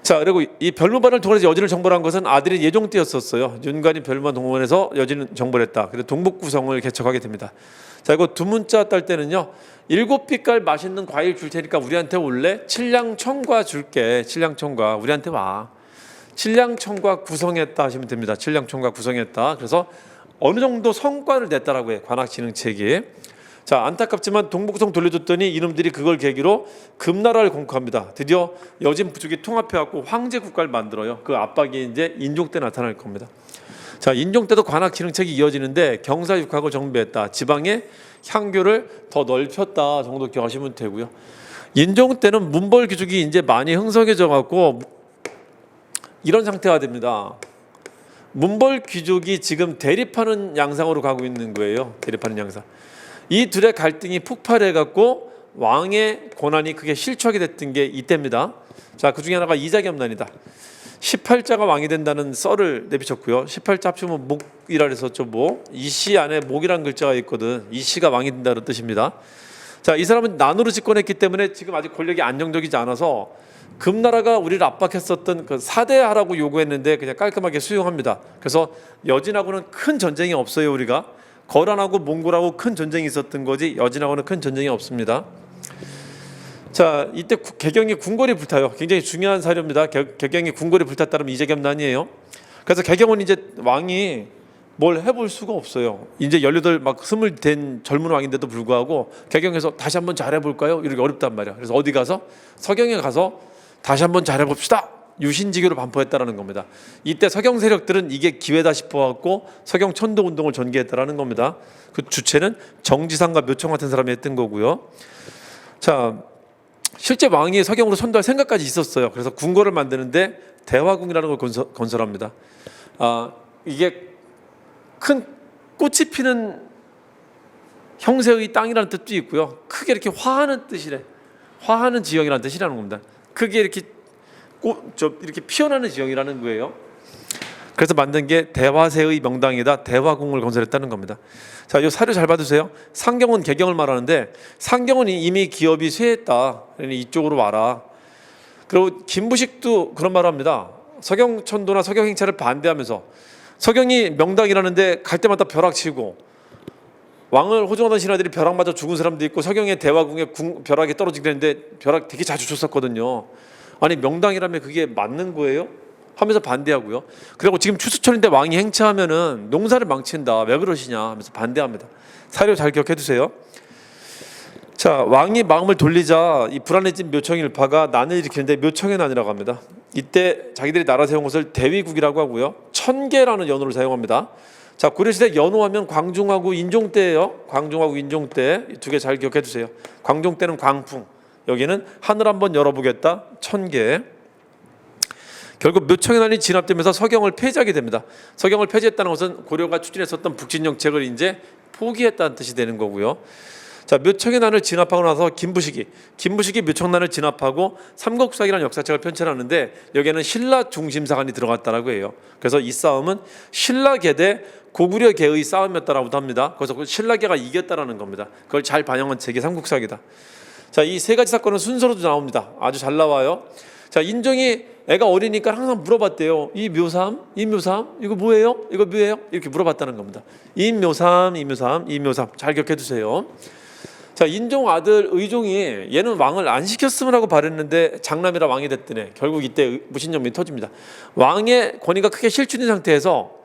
자, 그리고 이 별무반을 통해서 여진을 정벌한 것은 아들이 예종 때였었어요. 윤관이 별무반 동원해서 여진을 정벌했다. 그래서 동북구성을 개척하게 됩니다. 자, 이거 두 문자 딸 때는요, 7빛깔 맛있는 과일 줄 테니까 우리한테 올래? 칠량청과 줄게. 칠량청과 우리한테 와. 칠량청과 구성했다 하시면 됩니다. 칠량청과 구성했다. 그래서 어느 정도 성과를 냈다라고 해요. 관학진흥책이. 자, 안타깝지만 동북구성 돌려줬더니 이놈들이 그걸 계기로 금나라를 공포합니다. 드디어 여진 부족이 통합해갖고 황제 국가를 만들어요. 그 압박이 이제 인종 때 나타날 겁니다. 자, 인종 때도 관학진흥책이 이어지는데 경사육학을 정비했다. 지방의 향교를 더 넓혔다 정도 기억하시면 되고요. 인종 때는 문벌 귀족이 이제 많이 흥성해져 갖고 이런 상태가 됩니다. 문벌 귀족이 지금 대립하는 양상으로 가고 있는 거예요. 대립하는 양상. 이 둘의 갈등이 폭발해 갖고 왕의 권한이 크게 실추하게 됐던 게 이때입니다. 자, 그 중에 하나가 이자겸난이다. 18자가 왕이 된다는 썰을 내비쳤고요. 18자 합치면 목이라 그랬었죠. 목. 이 시 안에 목이라는 글자가 있거든. 이 시가 왕이 된다는 뜻입니다. 자, 이 사람은 난으로 집권했기 때문에 지금 아직 권력이 안정적이지 않아서 금나라가 우리를 압박했었던 그 사대하라고 요구했는데 그냥 깔끔하게 수용합니다. 그래서 여진하고는 큰 전쟁이 없어요. 우리가 거란하고 몽골하고 큰 전쟁이 있었던 거지 여진하고는 큰 전쟁이 없습니다. 자, 이때 개경이 궁궐이 불타요. 굉장히 중요한 사료입니다. 개경이 궁궐이 불탔다면 이자겸난이에요. 그래서 개경은 이제 왕이 뭘 해볼 수가 없어요. 이제 18 막 20 된 젊은 왕인데도 불구하고 개경에서 다시 한번 잘해볼까요? 이렇게 어렵단 말이야. 그래서 어디 가서 서경에 가서 다시 한번 잘해봅시다. 유신지교를 반포했다라는 겁니다. 이때 서경 세력들은 이게 기회다 싶어갖고 서경 천도 운동을 전개했다라는 겁니다. 그 주체는 정지상과 묘청 같은 사람이 했던 거고요. 자, 실제 왕이 서경으로 선도할 생각까지 있었어요. 그래서 궁궐을 만드는데 대화궁이라는 걸 건설합니다. 이게 큰 꽃이 피는 형세의 땅이라는 뜻도 있고요. 크게 이렇게 화하는 뜻이래. 화하는 지형이라는 뜻이라는 겁니다. 크게 이렇게 이렇게 피어나는 지형이라는 거예요. 그래서 만든 게 대화세의 명당이다. 대화궁을 건설했다는 겁니다. 자, 이 사료 잘 받으세요. 상경은 개경을 말하는데 상경은 이미 기업이 쇠했다. 그러니 이쪽으로 와라. 그리고 김부식도 그런 말을 합니다. 서경천도나 서경행차를 반대하면서 서경이 명당이라는데 갈 때마다 벼락치고 왕을 호종하던 신하들이 벼락 맞아 죽은 사람도 있고 서경의 대화궁에 벼락이 떨어지게 되는데 벼락 되게 자주 쳤었거든요. 아니 명당이라면 그게 맞는 거예요? 하면서 반대하고요. 그리고 지금 추수철인데 왕이 행차하면은 농사를 망친다. 왜 그러시냐 하면서 반대합니다. 사료 잘 기억해 두세요. 자, 왕이 마음을 돌리자 이 불안해진 묘청일파가 난을 일으키는데 묘청의 난이라고 합니다. 이때 자기들이 나라 세운 것을 대위국이라고 하고요. 천계라는 연호를 사용합니다. 자, 고려시대 연호하면 광중하고 인종대예요. 광중하고 인종대 두 개 잘 기억해 두세요. 광종대는 광풍, 여기는 하늘 한번 열어보겠다. 천계. 결국 묘청의 난이 진압되면서 서경을 폐지하게 됩니다. 서경을 폐지했다는 것은 고려가 추진했었던 북진정책을 이제 포기했다는 뜻이 되는 거고요. 자, 묘청의 난을 진압하고 나서 김부식이 묘청난을 진압하고 삼국사기라는 역사책을 편찬하는데 여기에는 신라 중심사관이 들어갔다라고 해요. 그래서 이 싸움은 신라계 대 고구려계의 싸움이었다라고도 합니다. 그래서 신라계가 이겼다라는 겁니다. 그걸 잘 반영한 책이 삼국사기다. 자, 이 세 가지 사건은 순서로도 나옵니다. 아주 잘 나와요. 자, 인종이 애가 어리니까 항상 물어봤대요. 이 묘삼, 이거 뭐예요? 이거 뭐예요? 이렇게 물어봤다는 겁니다. 이묘삼 잘 기억해 두세요. 자, 인종 아들 의종이 얘는 왕을 안 시켰으면 하고 바랬는데 장남이라 왕이 됐더니 결국 이때 무신정변이 터집니다. 왕의 권위가 크게 실추된 상태에서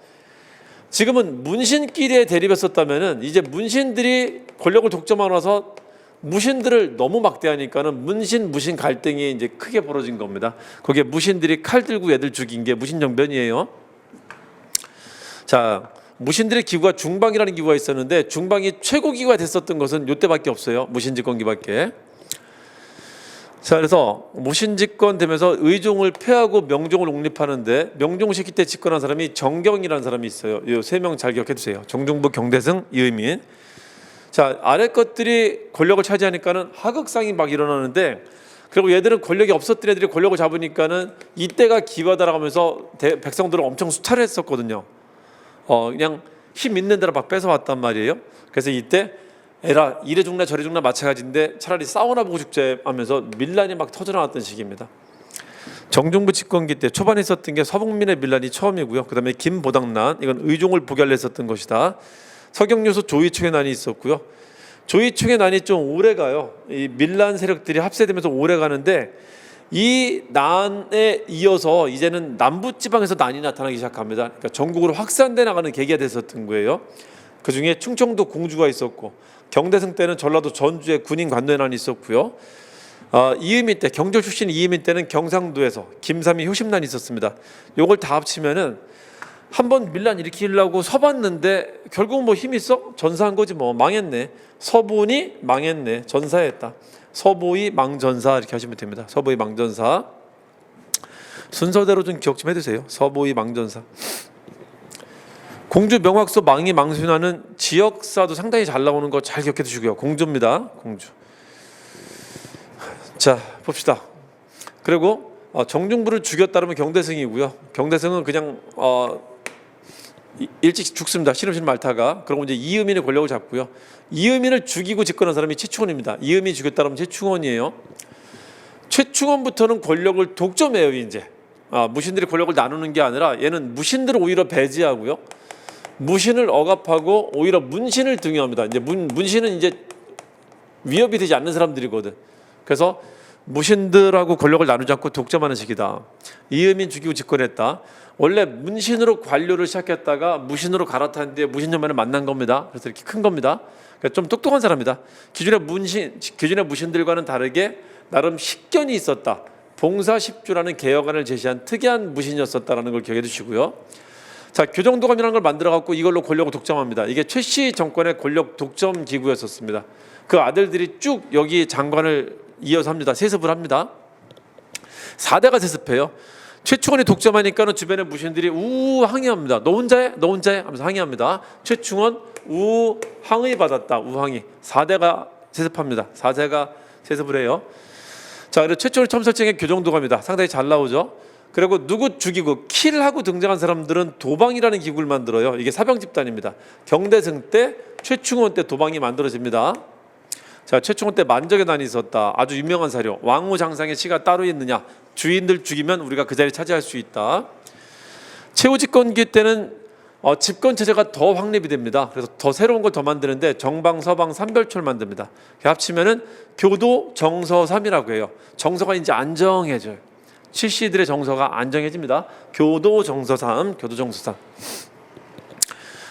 지금은 문신끼리의 대립했었다면은 이제 문신들이 권력을 독점하고 나서 무신들을 너무 막대하니까는 무신 갈등이 이제 크게 벌어진 겁니다. 거기에 무신들이 칼 들고 애들 죽인 게 무신정변이에요. 자, 무신들의 기구가 중방이라는 기구가 있었는데 중방이 최고 기구가 됐었던 것은 이때밖에 없어요. 무신집권기밖에. 자, 그래서 무신집권 되면서 의종을 폐하고 명종을 옹립하는데 명종시기 때 집권한 사람이 정경이라는 사람이 있어요. 이 세 명 잘 기억해 두세요. 정중부, 경대승, 이의민. 자, 아래 것들이 권력을 차지하니까는 하극상이 막 일어나는데, 그리고 얘들은 권력이 없었던 애들이 권력을 잡으니까는 이때가 기화다라고 하면서 백성들을 엄청 수탈을 했었거든요. 그냥 힘 있는 대로 막 뺏어왔단 말이에요. 그래서 이때 에라 이래 죽나 저래 죽나 마찬가지인데 차라리 싸우나 보고 죽자 하면서 밀란이 막 터져나왔던 시기입니다. 정중부 집권기 때 초반에 있었던 게 서북민의 밀란이 처음이고요. 그 다음에 김보당난, 이건 의종을 부결했었던 것이다. 서경유소 조이충의 난이 있었고요. 조이충의 난이 좀 오래 가요. 이 밀란 세력들이 합세되면서 오래 가는데 이 난에 이어서 이제는 남부지방에서 난이 나타나기 시작합니다. 그러니까 전국으로 확산돼 나가는 계기가 됐었던 거예요. 그 중에 충청도 공주가 있었고, 경대승 때는 전라도 전주에 군인 관노의 난이 있었고요. 이의민 때, 경절 출신 이의민 때는 경상도에서 김삼이 효심난이 있었습니다. 요걸 다 합치면은 한번 밀란 일으키려고 서봤는데 결국 뭐 힘이 있어? 전사한 거지 뭐. 망했네. 서본이 망했네. 전사했다. 서보의 망전사 이렇게 하시면 됩니다. 서보의 망전사. 순서대로 좀 기억 좀 해두세요. 서보의 망전사. 공주 명확소 망이 망순하는 지역사도 상당히 잘 나오는 거 잘 기억해 두시고요. 공주입니다. 공주. 자, 봅시다. 그리고 정중부를 죽였다면 경대승이고요. 경대승은 그냥 일찍 죽습니다. 시름시름 말타가. 그리고 이제 이의민의 권력을 잡고요. 이의민을 죽이고 집권한 사람이 최충원입니다. 이의민이 죽였다면 최충원이에요. 최충원부터는 권력을 독점해요. 이제 무신들이 권력을 나누는 게 아니라 얘는 무신들을 오히려 배제하고요. 무신을 억압하고 오히려 문신을 등용합니다. 이제 문신은 이제 위협이 되지 않는 사람들이거든. 그래서 무신들하고 권력을 나누지 않고 독점하는 시기다. 이의민 죽이고 집권했다. 원래 문신으로 관료를 시작했다가 무신으로 갈아탄 뒤에 무신연만을 만난 겁니다. 그래서 이렇게 큰 겁니다. 그러니까 좀 똑똑한 사람이다. 기존의 무신들과는 다르게 나름 식견이 있었다. 봉사십주라는 개혁안을 제시한 특이한 무신이었었다라는 걸 기억해 두시고요. 자, 교정도감이라는 걸 만들어 갖고 이걸로 권력을 독점합니다. 이게 최씨 정권의 권력 독점 기구였었습니다. 그 아들들이 쭉 여기 장관을 이어서 합니다. 세습을 합니다. 4대가 세습해요. 최충원이 독점하니까는 주변의 무신들이 우 항의합니다. 너 혼자 해? 너 혼자 해? 하면서 항의합니다. 최충원 우 항의 받았다. 우항의. 4대가 세습합니다. 4대가 세습을 해요. 자, 그리고 최충원이 처음 설정한 교정도감이다. 상당히 잘 나오죠. 그리고 누구 죽이고 킬하고 등장한 사람들은 도방이라는 기구를 만들어요. 이게 사병 집단입니다. 경대승 때, 최충원 때 도방이 만들어집니다. 자, 최충원 때 만적의 난이 있었다. 아주 유명한 사료. 왕후 장상의 시가 따로 있느냐? 주인들 죽이면 우리가 그 자리 차지할 수 있다. 최후 집권기 때는 집권 체제가 더 확립이 됩니다. 그래서 더 새로운 걸 더 만드는데 정방, 서방, 삼별초를 만듭니다. 합치면은 교도 정서삼이라고 해요. 정서가 이제 안정해져요. 칠시들의 정서가 안정해집니다. 교도정서3, 교도정서3.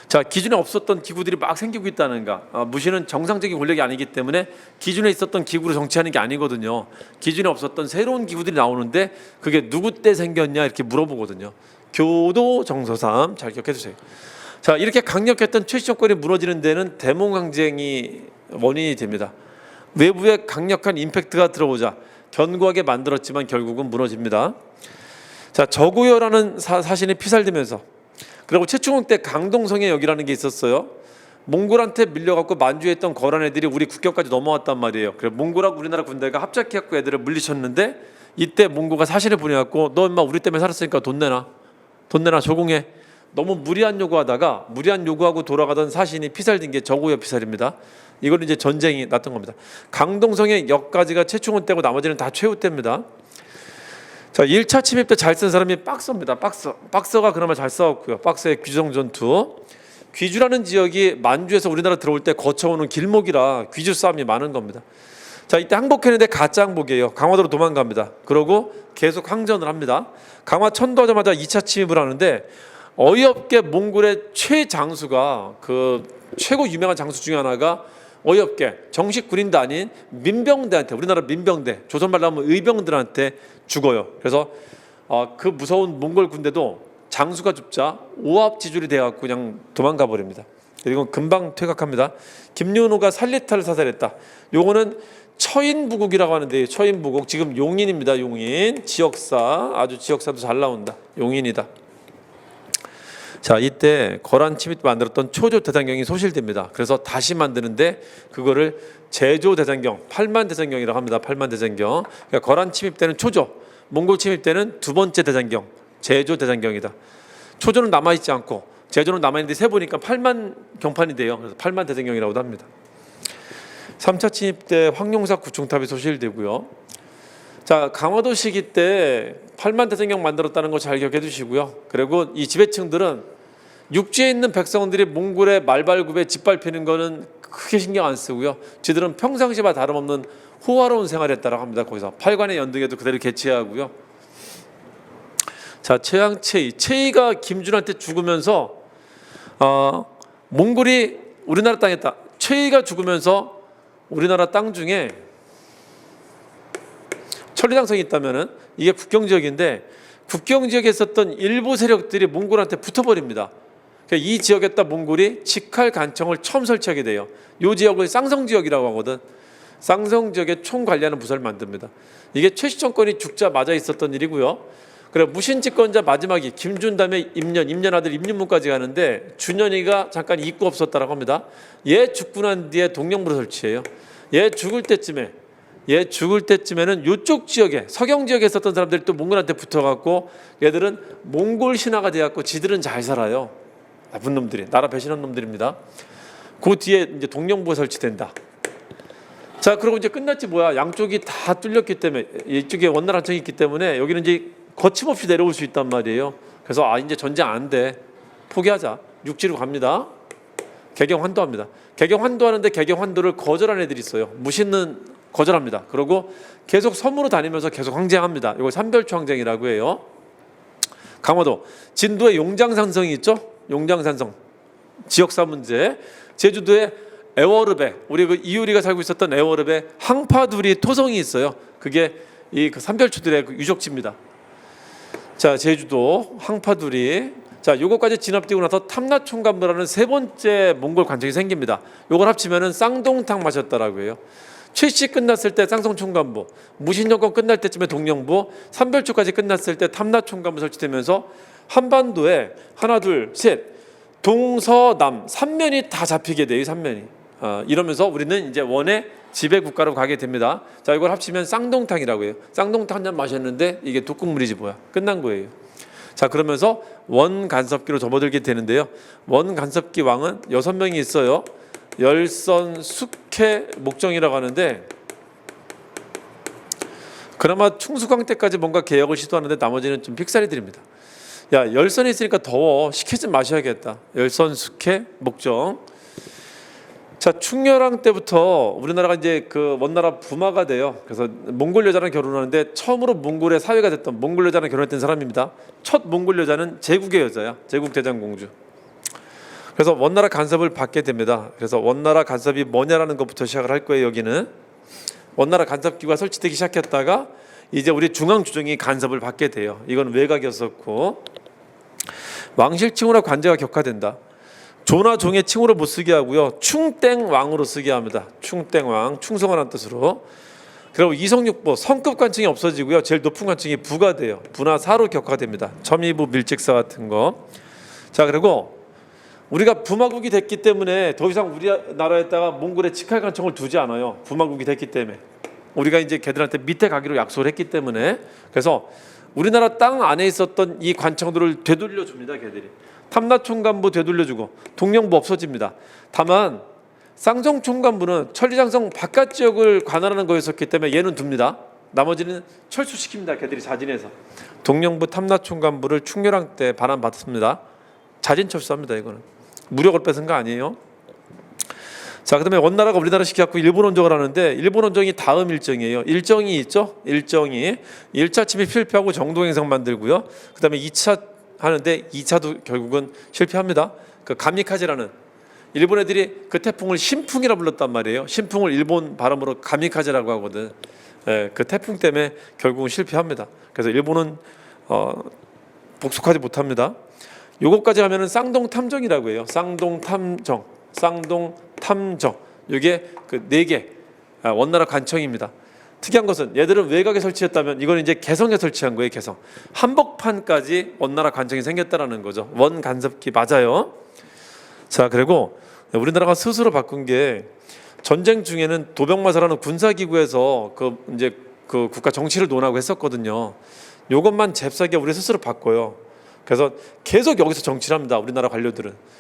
자, 기존에 없었던 기구들이 막 생기고 있다는가. 무신은 정상적인 권력이 아니기 때문에 기존에 있었던 기구로 정치하는 게 아니거든요. 기존에 없었던 새로운 기구들이 나오는데 그게 누구 때 생겼냐 이렇게 물어보거든요. 교도정서3 잘 기억해 주세요. 자, 이렇게 강력했던 최씨 정권이 무너지는 데는 대몽항쟁이 원인이 됩니다. 외부에 강력한 임팩트가 들어오자 견고하게 만들었지만 결국은 무너집니다. 자, 저구여라는 사신이 피살되면서, 그리고 최충원 때 강동성의 역이라는 게 있었어요. 몽골한테 밀려갖고 만주에 있던 거란 애들이 우리 국경까지 넘어왔단 말이에요. 그래서 몽골하고 우리나라 군대가 합작해갖고 애들을 물리쳤는데, 이때 몽고가 사신을 보내갖고 너 인마 우리 때문에 살았으니까 돈 내놔, 돈 내놔, 조공해. 너무 무리한 요구하다가 무리한 요구하고 돌아가던 사신이 피살된 게 저구여 피살입니다. 이거는 이제 전쟁이 났던 겁니다. 강동성의 역까지가 최충원 때고 나머지는 다 최후 때입니다. 자, 1차 침입 때 잘 쓴 사람이 박서입니다. 박서가 그나마 잘 싸웠고요. 박서의 귀주성 전투. 귀주라는 지역이 만주에서 우리나라 들어올 때 거쳐오는 길목이라 귀주 싸움이 많은 겁니다. 자, 이때 항복했는데 가짜 항복이에요. 강화도로 도망갑니다. 그러고 계속 항전을 합니다. 강화 천도하자마자 2차 침입을 하는데, 어이없게 몽골의 최장수가, 그 최고 유명한 장수 중에 하나가 어이없게 정식 군인도 아닌 민병대한테, 우리나라 민병대, 조선말로 하면 의병들한테 죽어요. 그래서 그 무서운 몽골 군대도 장수가 죽자 오합지졸이 돼갖고 그냥 도망가 버립니다. 그리고 금방 퇴각합니다. 김윤호가 살리타를 사살했다. 요거는 처인부국이라고 하는데, 처인부국 지금 용인입니다. 용인 지역사, 아주 지역사도 잘 나온다. 용인이다. 자, 이때 거란 침입 만들었던 초조 대장경이 소실됩니다. 그래서 다시 만드는데 그거를 제조 대장경, 팔만 대장경이라고 합니다. 팔만 대장경. 그러니까 거란 침입 때는 초조, 몽골 침입 때는 두 번째 대장경, 제조 대장경이다. 초조는 남아있지 않고 제조는 남아있는데 세 보니까 8만 경판이 돼요. 그래서 8만 대장경이라고도 합니다. 3차 침입 때 황룡사 구충탑이 소실되고요. 자, 강화도 시기 때 8만 대장경 만들었다는 거 잘 기억해 두시고요. 그리고 이 지배층들은 육지에 있는 백성들이 몽골의 말발굽에 짓밟히는 거는 크게 신경 안 쓰고요. 지들은 평상시와 다름없는 호화로운 생활을 했다고 합니다. 거기서 팔관의 연등에도 그대로 개최하고요. 자, 최희가 김준한테 죽으면서 몽골이 우리나라 땅에 있다. 최희가 죽으면서 우리나라 땅 중에 천리장성이 있다면은 이게 국경지역인데, 국경지역에 있었던 일부 세력들이 몽골한테 붙어버립니다. 그러니까 이 지역에다 몽골이 직할 간청을 처음 설치하게 돼요. 이 지역을 쌍성지역이라고 하거든. 쌍성지역에 총관리하는 부서를 만듭니다. 이게 최씨 정권이 죽자마자 있었던 일이고요. 그래, 무신집권자 마지막이 김준 다음에 임년 아들 임윤문까지 가는데, 준현이가 잠깐 입구 없었다라고 합니다. 얘 죽고 난 뒤에 동령부를 설치해요. 얘 죽을 때쯤에는 이쪽 지역에, 서경 지역에 있었던 사람들이 또 몽골한테 붙어갖고 얘들은 몽골 신화가 돼갖고 지들은 잘 살아요. 나쁜 놈들이, 나라 배신한 놈들입니다. 그 뒤에 이제 동령부가 설치된다. 자, 그리고 이제 끝났지 뭐야. 양쪽이 다 뚫렸기 때문에, 이쪽에 원나라청이 있기 때문에 여기는 이제 거침없이 내려올 수 있단 말이에요. 그래서 이제 전쟁 안 돼, 포기하자, 육지로 갑니다. 개경환도합니다. 개경환도하는데 개경환도를 거절한 애들이 있어요. 무신은 거절합니다. 그리고 계속 섬으로 다니면서 계속 항쟁합니다. 이걸 삼별초 항쟁이라고 해요. 강화도, 진도에 용장산성이 있죠. 용장산성, 지역사 문제. 제주도에 애월읍에, 우리 그 이효리가 살고 있었던 애월읍에 항파두리 토성이 있어요. 그게 이 그 삼별초들의 그 유적지입니다. 자, 제주도 항파두리. 자, 요거까지 진압되고 나서 탐라총관부라는 세 번째 몽골 관청이 생깁니다. 요걸 합치면은 쌍동탕 마셨다라고 해요. 최씨 끝났을 때 쌍성총관부, 무신정권 끝날 때쯤에 동령부, 삼별초까지 끝났을 때 탐라총관부 설치되면서 한반도에 하나, 둘, 셋, 동서남 3면이 다 잡히게 돼요. 3면이. 이러면서 우리는 이제 원의 지배 국가로 가게 됩니다. 자, 이걸 합치면 쌍동탕이라고 해요. 쌍동탕 한 잔 마셨는데 이게 독극물이지 뭐야. 끝난 거예요. 자, 그러면서 원간섭기로 접어들게 되는데요. 원간섭기 왕은 6명이 있어요. 열선, 숙해, 목정이라고 하는데, 그나마 충수광 때까지 뭔가 개혁을 시도하는데 나머지는 좀 픽살이들입니다. 야, 열선에 있으니까 더워, 식혜 좀 마셔야겠다. 열선, 숙해, 목정. 자, 충렬왕 때부터 우리나라가 이제 그 원나라 부마가 돼요. 그래서 몽골 여자랑 결혼하는데 처음으로 몽골의 사회가 됐던 몽골 여자랑 결혼했던 사람입니다. 첫 몽골 여자는 제국의 여자야. 제국 대장공주. 그래서 원나라 간섭을 받게 됩니다. 그래서 원나라 간섭이 뭐냐라는 것부터 시작을 할 거예요. 여기는 원나라 간섭기구가 설치되기 시작했다가 이제 우리 중앙주정이 간섭을 받게 돼요. 이건 외곽이었었고, 왕실칭후라 관제가 격화된다. 조나 종의 칭후로 못 쓰게 하고요, 충땡왕으로 쓰게 합니다. 충땡왕, 충성하라는 뜻으로. 그리고 이성육보, 성급 관청이 없어지고요, 제일 높은 관청이 부가 돼요. 부나 사로 격화됩니다. 첨의부, 밀직사 같은 거. 자, 그리고 우리가 부마국이 됐기 때문에 더 이상 우리나라에다가 몽골의 직할관청을 두지 않아요. 부마국이 됐기 때문에. 우리가 이제 걔들한테 밑에 가기로 약속을 했기 때문에. 그래서 우리나라 땅 안에 있었던 이 관청들을 되돌려 줍니다. 걔들이. 탐라총관부 되돌려주고 동령부 없어집니다. 다만 쌍정총관부는 천리장성 바깥 지역을 관할하는 거였었기 때문에 얘는 둡니다. 나머지는 철수시킵니다. 걔들이 자진해서. 동령부 탐라총관부를 충렬왕 때 반환받습니다. 자진 철수합니다. 이거는 무력을 뺏은 거 아니에요. 자, 그다음에 원나라가 우리나라 시켜갖고 일본 원정을 하는데, 일본 원정이 다음 일정이에요. 일정이 있죠. 일정이 1차 침입 실패하고 정동행성 만들고요. 그다음에 2차 하는데 2차도 결국은 실패합니다. 그 가미카제라는 일본 애들이 그 태풍을 신풍이라 불렀단 말이에요. 신풍을 일본 발음으로 가미카제라고 하거든. 예, 그 태풍 때문에 결국은 실패합니다. 그래서 일본은 복속하지 못합니다. 요거까지 하면은 쌍동탐정이라고 해요. 쌍동탐정, 쌍동탐정. 이게 그 4개 원나라 관청입니다. 특이한 것은 얘들은 외곽에 설치했다면 이건 이제 개성에 설치한 거예요. 개성. 한복판까지 원나라 관청이 생겼다라는 거죠. 원 간섭기 맞아요. 자, 그리고 우리나라가 스스로 바꾼 게, 전쟁 중에는 도병마사라는 군사기구에서 그 이제 그 국가 정치를 논하고 했었거든요. 요것만 잽싸게 우리 스스로 바꿔요. 그래서 계속 여기서 정치를 합니다. 우리나라 관료들은.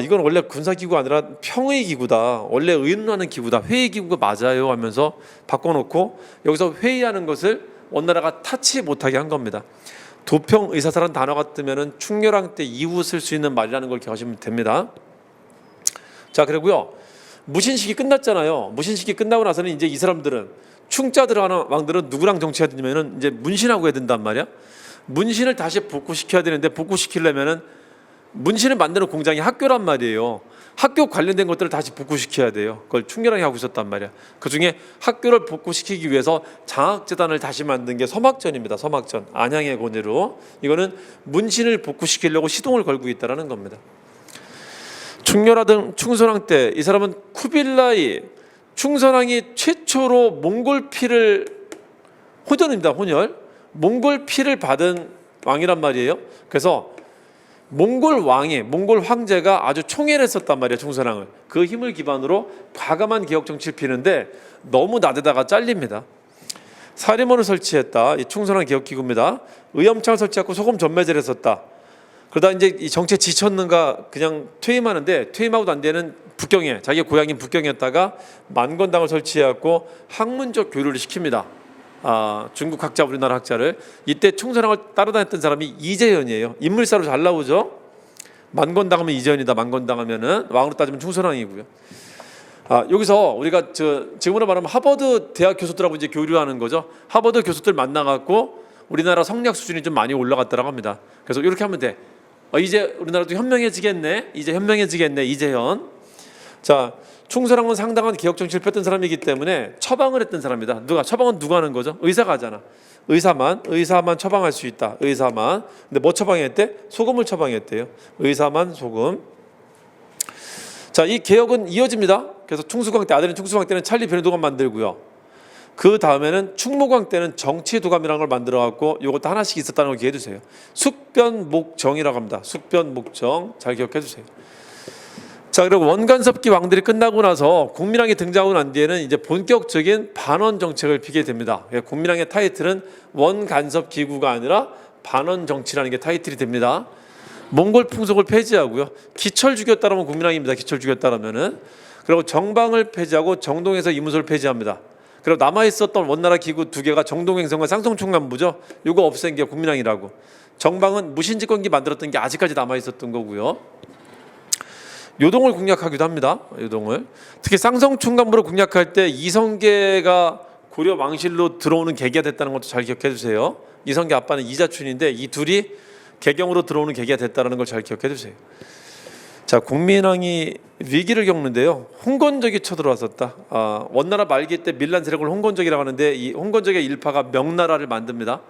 이건 원래 군사기구가 아니라 평의기구다. 원래 의논하는 기구다. 회의기구가 맞아요 하면서 바꿔놓고 여기서 회의하는 것을 원나라가 타치 못하게 한 겁니다. 도평의사사라는 단어가 뜨면은 충렬왕 때 이후 쓸 수 있는 말이라는 걸 기억하시면 됩니다. 자, 그리고요, 무신식이 끝났잖아요. 무신식이 끝나고 나서는 이제 이 사람들은, 충자들 하는 왕들은 누구랑 정치해야 되냐면은 이제 문신하고 해야 된단 말이야. 문신을 다시 복구시켜야 되는데, 복구시키려면은 문신을 만드는 공장이 학교란 말이에요. 학교 관련된 것들을 다시 복구시켜야 돼요. 그걸 충렬왕이 하고 있었단 말이야. 그중에 학교를 복구시키기 위해서 장학재단을 다시 만든 게 서막전입니다. 서막전, 안양의 고뇌로. 이거는 문신을 복구시키려고 시동을 걸고 있다는 겁니다. 충렬왕 충선왕 때 이 사람은 쿠빌라이, 충선왕이 최초로 몽골 피를, 혼혈입니다. 혼혈. 몽골 피를 받은 왕이란 말이에요. 그래서 몽골 왕이, 몽골 황제가 아주 총애했었단 말이에요. 충선왕을. 그 힘을 기반으로 과감한 개혁 정치를 피는데 너무 나대다가 잘립니다. 사리몬을 설치했다. 이 충선왕 개혁기구입니다. 의엄창을 설치하고 소금 전매제를 했었다. 그러다 이제 이 정치에 지쳤는가 그냥 퇴임하는데, 퇴임하고도 안 되는 북경에, 자기의 고향인 북경에다가 만건당을 설치해갖고 학문적 교류를 시킵니다. 중국 학자, 우리나라 학자를. 이때 충선왕을 따라다녔던 사람이 이재현이에요. 인물사로 잘 나오죠. 만건당하면 이재현이다. 만건당하면은 왕으로 따지면 충선왕이고요. 여기서 우리가 지금으로 말하면 하버드 대학 교수들하고 이제 교류하는 거죠. 하버드 교수들 만나갖고 우리나라 성리학 수준이 좀 많이 올라갔다고 합니다. 그래서 이렇게 하면 돼. 이제 우리나라도 현명해지겠네. 이제 현명해지겠네. 이재현. 자, 충선왕은 상당한 개혁 정치를 폈던 사람이기 때문에 처방을 했던 사람이다. 처방은 누가 하는 거죠? 의사가 하잖아. 의사만 처방할 수 있다. 의사만. 근데 뭐 처방했대? 소금을 처방했대요. 의사만 소금. 자, 이 개혁은 이어집니다. 그래서 충수광 때, 아들인 충수광 때는 찰리 변호도감 만들고요. 그 다음에는 충무광 때는 정치도감이라는 걸 만들어 갖고 이것도 하나씩 있었다는 걸 기억해 주세요. 숙변목정이라고 합니다. 숙변목정 잘 기억해 주세요. 자, 그리고 원간섭기 왕들이 끝나고 나서 국민왕이 등장하고 난 뒤에는 이제 본격적인 반원 정책을 피게 됩니다. 국민왕의 타이틀은 원간섭기구가 아니라 반원 정치라는 게 타이틀이 됩니다. 몽골 풍속을 폐지하고요. 기철 죽였다라면 국민왕입니다. 기철 죽였다라면은. 그리고 정방을 폐지하고 정동에서 이문소를 폐지합니다. 그리고 남아있었던 원나라 기구 2개가 정동행성과 쌍성총관부죠. 이거 없앤 게 국민왕이라고. 정방은 무신집권기 만들었던 게 아직까지 남아있었던 거고요. 요동을 공략하기도 합니다. 요동을. 특히 쌍성충간부를 공략할 때 이성계가 고려 왕실로 들어오는 계기가 됐다는 것도 잘 기억해 주세요. 이성계 아빠는 이자춘인데 이 둘이 개경으로 들어오는 계기가 됐다는 걸 잘 기억해 주세요. 자, 공민왕이 위기를 겪는데요. 홍건적이 쳐들어왔었다. 원나라 말기 때 밀란 세력을 홍건적이라고 하는데 이 홍건적의 일파가 명나라를 만듭니다.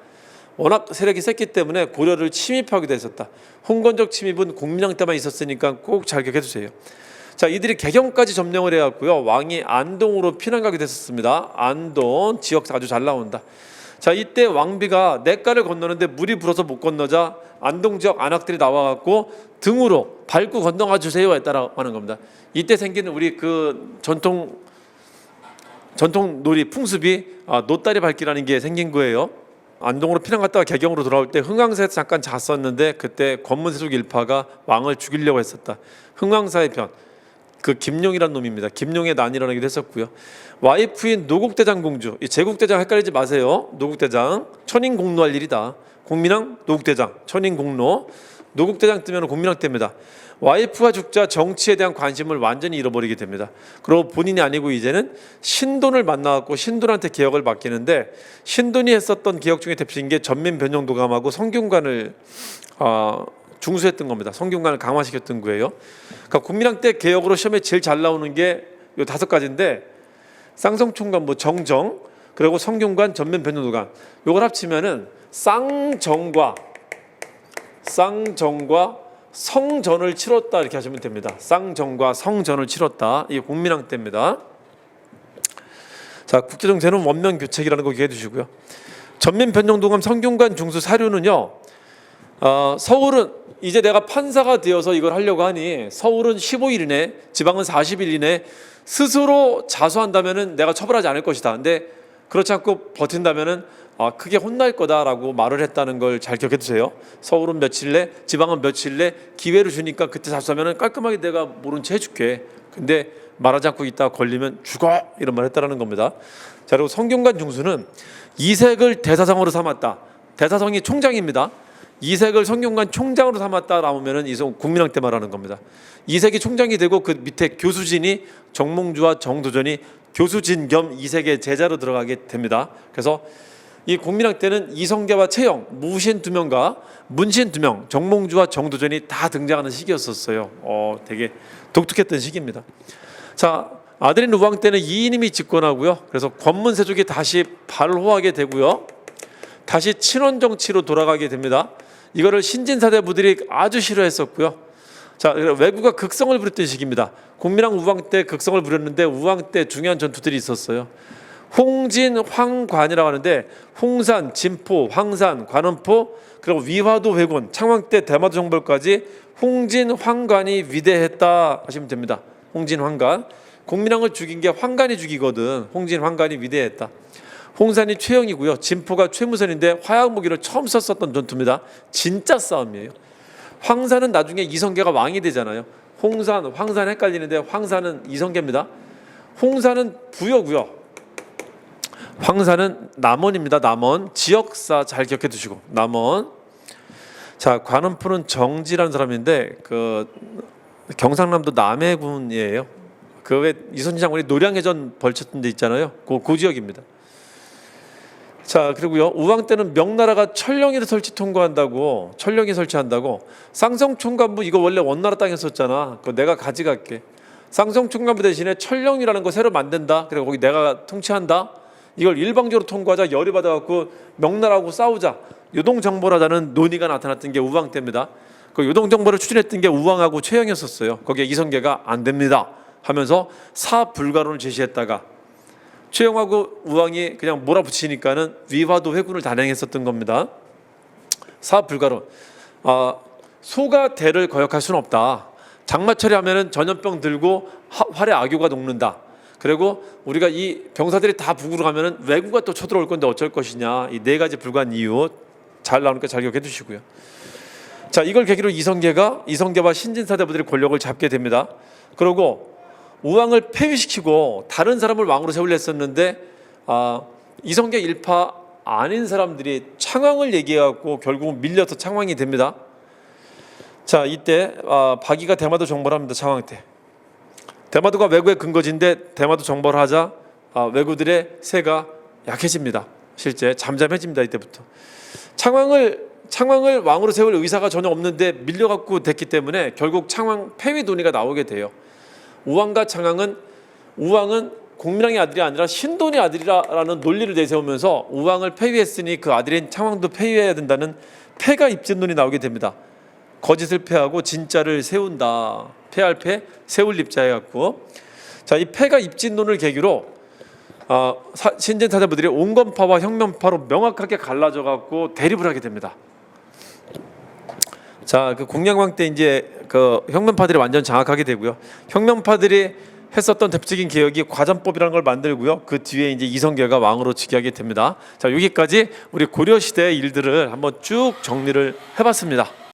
워낙 세력이 셌기 때문에 고려를 침입하기도 했었다. 홍건적 침입은 공민왕 때만 있었으니까 꼭 잘 기억해 주세요. 자, 이들이 개경까지 점령을 해왔고요. 왕이 안동으로 피난 가게 됐었습니다. 안동 지역 아주 잘 나온다. 자, 이때 왕비가 냇가를 건너는데 물이 불어서 못 건너자 안동 지역 안악들이 나와갖고 등으로 밟고 건너가 주세요 했다라고 하는 겁니다. 이때 생기는 우리 그 전통 놀이 풍습이 노다리 밟기라는 게 생긴 거예요. 안동으로 피난 갔다가 개경으로 돌아올 때 흥왕사에서 잠깐 잤었는데 그때 권문세족 일파가 왕을 죽이려고 했었다. 흥왕사의 편, 그 김룡이라는 놈입니다. 김룡의 난 일어나기도 했었고요. 와이프인 노국대장 공주, 이 제국대장 헷갈리지 마세요. 노국대장 천인공노할 일이다. 공민왕 노국대장 천인공노, 노국대장 뜨면 공민왕 때입니다. 와이프가 죽자 정치에 대한 관심을 완전히 잃어버리게 됩니다. 그리고 본인이 아니고 이제는 신돈을 만나갖고 신돈한테 개혁을 맡기는데, 신돈이 했었던 개혁 중에 대표적인 게 전민변경도감하고 성균관을 중수했던 겁니다. 성균관을 강화시켰던 거예요. 그러니까 공민왕 때 개혁으로 시험에 제일 잘 나오는 게 요 5가지인데 쌍성총관부 정정, 그리고 성균관, 전민변경도감, 요걸 합치면은 쌍정과 성전을 치렀다 이렇게 하시면 됩니다. 쌍정과 성전을 치렀다. 이게 공민왕 때입니다. 자, 국제정세는 원명교책이라는 거 기억해 두시고요. 전민변경도감 성균관 중수 사료는요. 서울은 이제 내가 판사가 되어서 이걸 하려고 하니 서울은 15일 이내, 지방은 40일 이내 스스로 자수한다면은 내가 처벌하지 않을 것이다. 근데 그렇지 않고 버틴다면은 크게 혼날 거다라고 말을 했다는 걸 잘 기억해 두세요. 서울은 며칠 내, 지방은 며칠 내 기회를 주니까 그때 자수하면은 깔끔하게 내가 모른 채 해줄게. 근데 말하지 않고 있다가 걸리면 죽어, 이런 말 했다라는 겁니다. 자, 그리고 성균관 중수는 이색을 대사성으로 삼았다. 대사성이 총장입니다. 이색을 성균관 총장으로 삼았다 나오면은 이성 국민왕 때 말하는 겁니다. 이색이 총장이 되고 그 밑에 교수진이 정몽주와 정도전이 교수진 겸 이색의 제자로 들어가게 됩니다. 그래서 이 공민왕 때는 이성계와 채영, 무신 2명과 문신 2명, 정몽주와 정도전이 다 등장하는 시기였었어요. 되게 독특했던 시기입니다. 자, 아들인 우왕 때는 이인임이 집권하고요. 그래서 권문세족이 다시 발호하게 되고요. 다시 친원 정치로 돌아가게 됩니다. 이거를 신진사대부들이 아주 싫어했었고요. 자, 왜구가 극성을 부렸던 시기입니다. 공민왕 우왕 때 극성을 부렸는데 우왕 때 중요한 전투들이 있었어요. 홍진, 황관이라고 하는데 홍산, 진포, 황산, 관음포, 그리고 위화도 회군, 창왕 때 대마도 정벌까지 홍진, 황관이 위대했다 하시면 됩니다. 홍진, 황관. 공민왕을 죽인 게 황관이 죽이거든. 홍진, 황관이 위대했다. 홍산이 최영이고요. 진포가 최무선인데 화약무기를 처음 썼었던 전투입니다. 진짜 싸움이에요. 황산은 나중에 이성계가 왕이 되잖아요. 홍산, 황산 헷갈리는데 황산은 이성계입니다. 홍산은 부여고요. 황산은 남원입니다. 남원. 지역사 잘 기억해 두시고. 남원. 자, 관음포는 정지라는 사람인데 그 경상남도 남해군이에요. 그 왜 이순신 장군이 노량해전 벌쳤던 데 있잖아요. 그 지역입니다. 자, 그리고요, 우왕 때는 명나라가 철령이를 철령이 설치한다고 쌍성총관부, 이거 원래 원나라 땅에 썼잖아. 그거 내가 가져갈게. 쌍성총관부 대신에 철령이라는 거 새로 만든다. 그리고 거기 내가 통치한다. 이걸 일방적으로 통과하자 열이 받아갖고 명나라하고 싸우자, 요동정벌하자는 논의가 나타났던 게 우왕 때입니다. 그 요동정벌을 추진했던 게 우왕하고 최영이었었어요. 거기에 이성계가 안 됩니다 하면서 사불가론을 제시했다가 최영하고 우왕이 그냥 몰아붙이니까는 위화도 회군을 단행했었던 겁니다. 사불가론. 소가 대를 거역할 수는 없다. 장마철에 하면은 전염병 들고 활에 악유가 녹는다. 그리고 우리가 이 병사들이 다 북으로 가면은 왜구가 또 쳐들어올 건데 어쩔 것이냐. 이 4가지 불가한 이유 잘 나오니까 잘 기억해 두시고요. 자, 이걸 계기로 이성계와 신진사대부들이 권력을 잡게 됩니다. 그리고 우왕을 폐위시키고 다른 사람을 왕으로 세우려 했었는데 이성계 일파 아닌 사람들이 창왕을 얘기해갖고 결국은 밀려서 창왕이 됩니다. 자, 이때 박이가 대마도 정벌을 합니다. 창왕 때. 대마도가 왜구의 근거지인데 대마도 정벌을 하자 왜구들의 세가 약해집니다. 실제 잠잠해집니다. 이때부터. 창왕을 왕으로 세울 의사가 전혀 없는데 밀려갖고 됐기 때문에 결국 창왕 폐위 논의가 나오게 돼요. 우왕과 창왕은 우왕은 공민왕의 아들이 아니라 신돈의 아들이라는 논리를 내세우면서 우왕을 폐위했으니 그 아들인 창왕도 폐위해야 된다는 폐가 입진론이 나오게 됩니다. 거짓을 폐하고 진짜를 세운다. 폐할 폐, 세울 입자 해갖고 자, 이 폐가 입진론을 계기로 신진 사자부들이 온건파와 혁명파로 명확하게 갈라져 갖고 대립을 하게 됩니다. 자, 그 공양왕 때 이제 그 혁명파들이 완전 장악하게 되고요. 혁명파들이 했었던 대표적인 개혁이 과전법이라는 걸 만들고요. 그 뒤에 이제 이성계가 왕으로 즉위하게 됩니다. 자, 여기까지 우리 고려 시대의 일들을 한번 쭉 정리를 해봤습니다.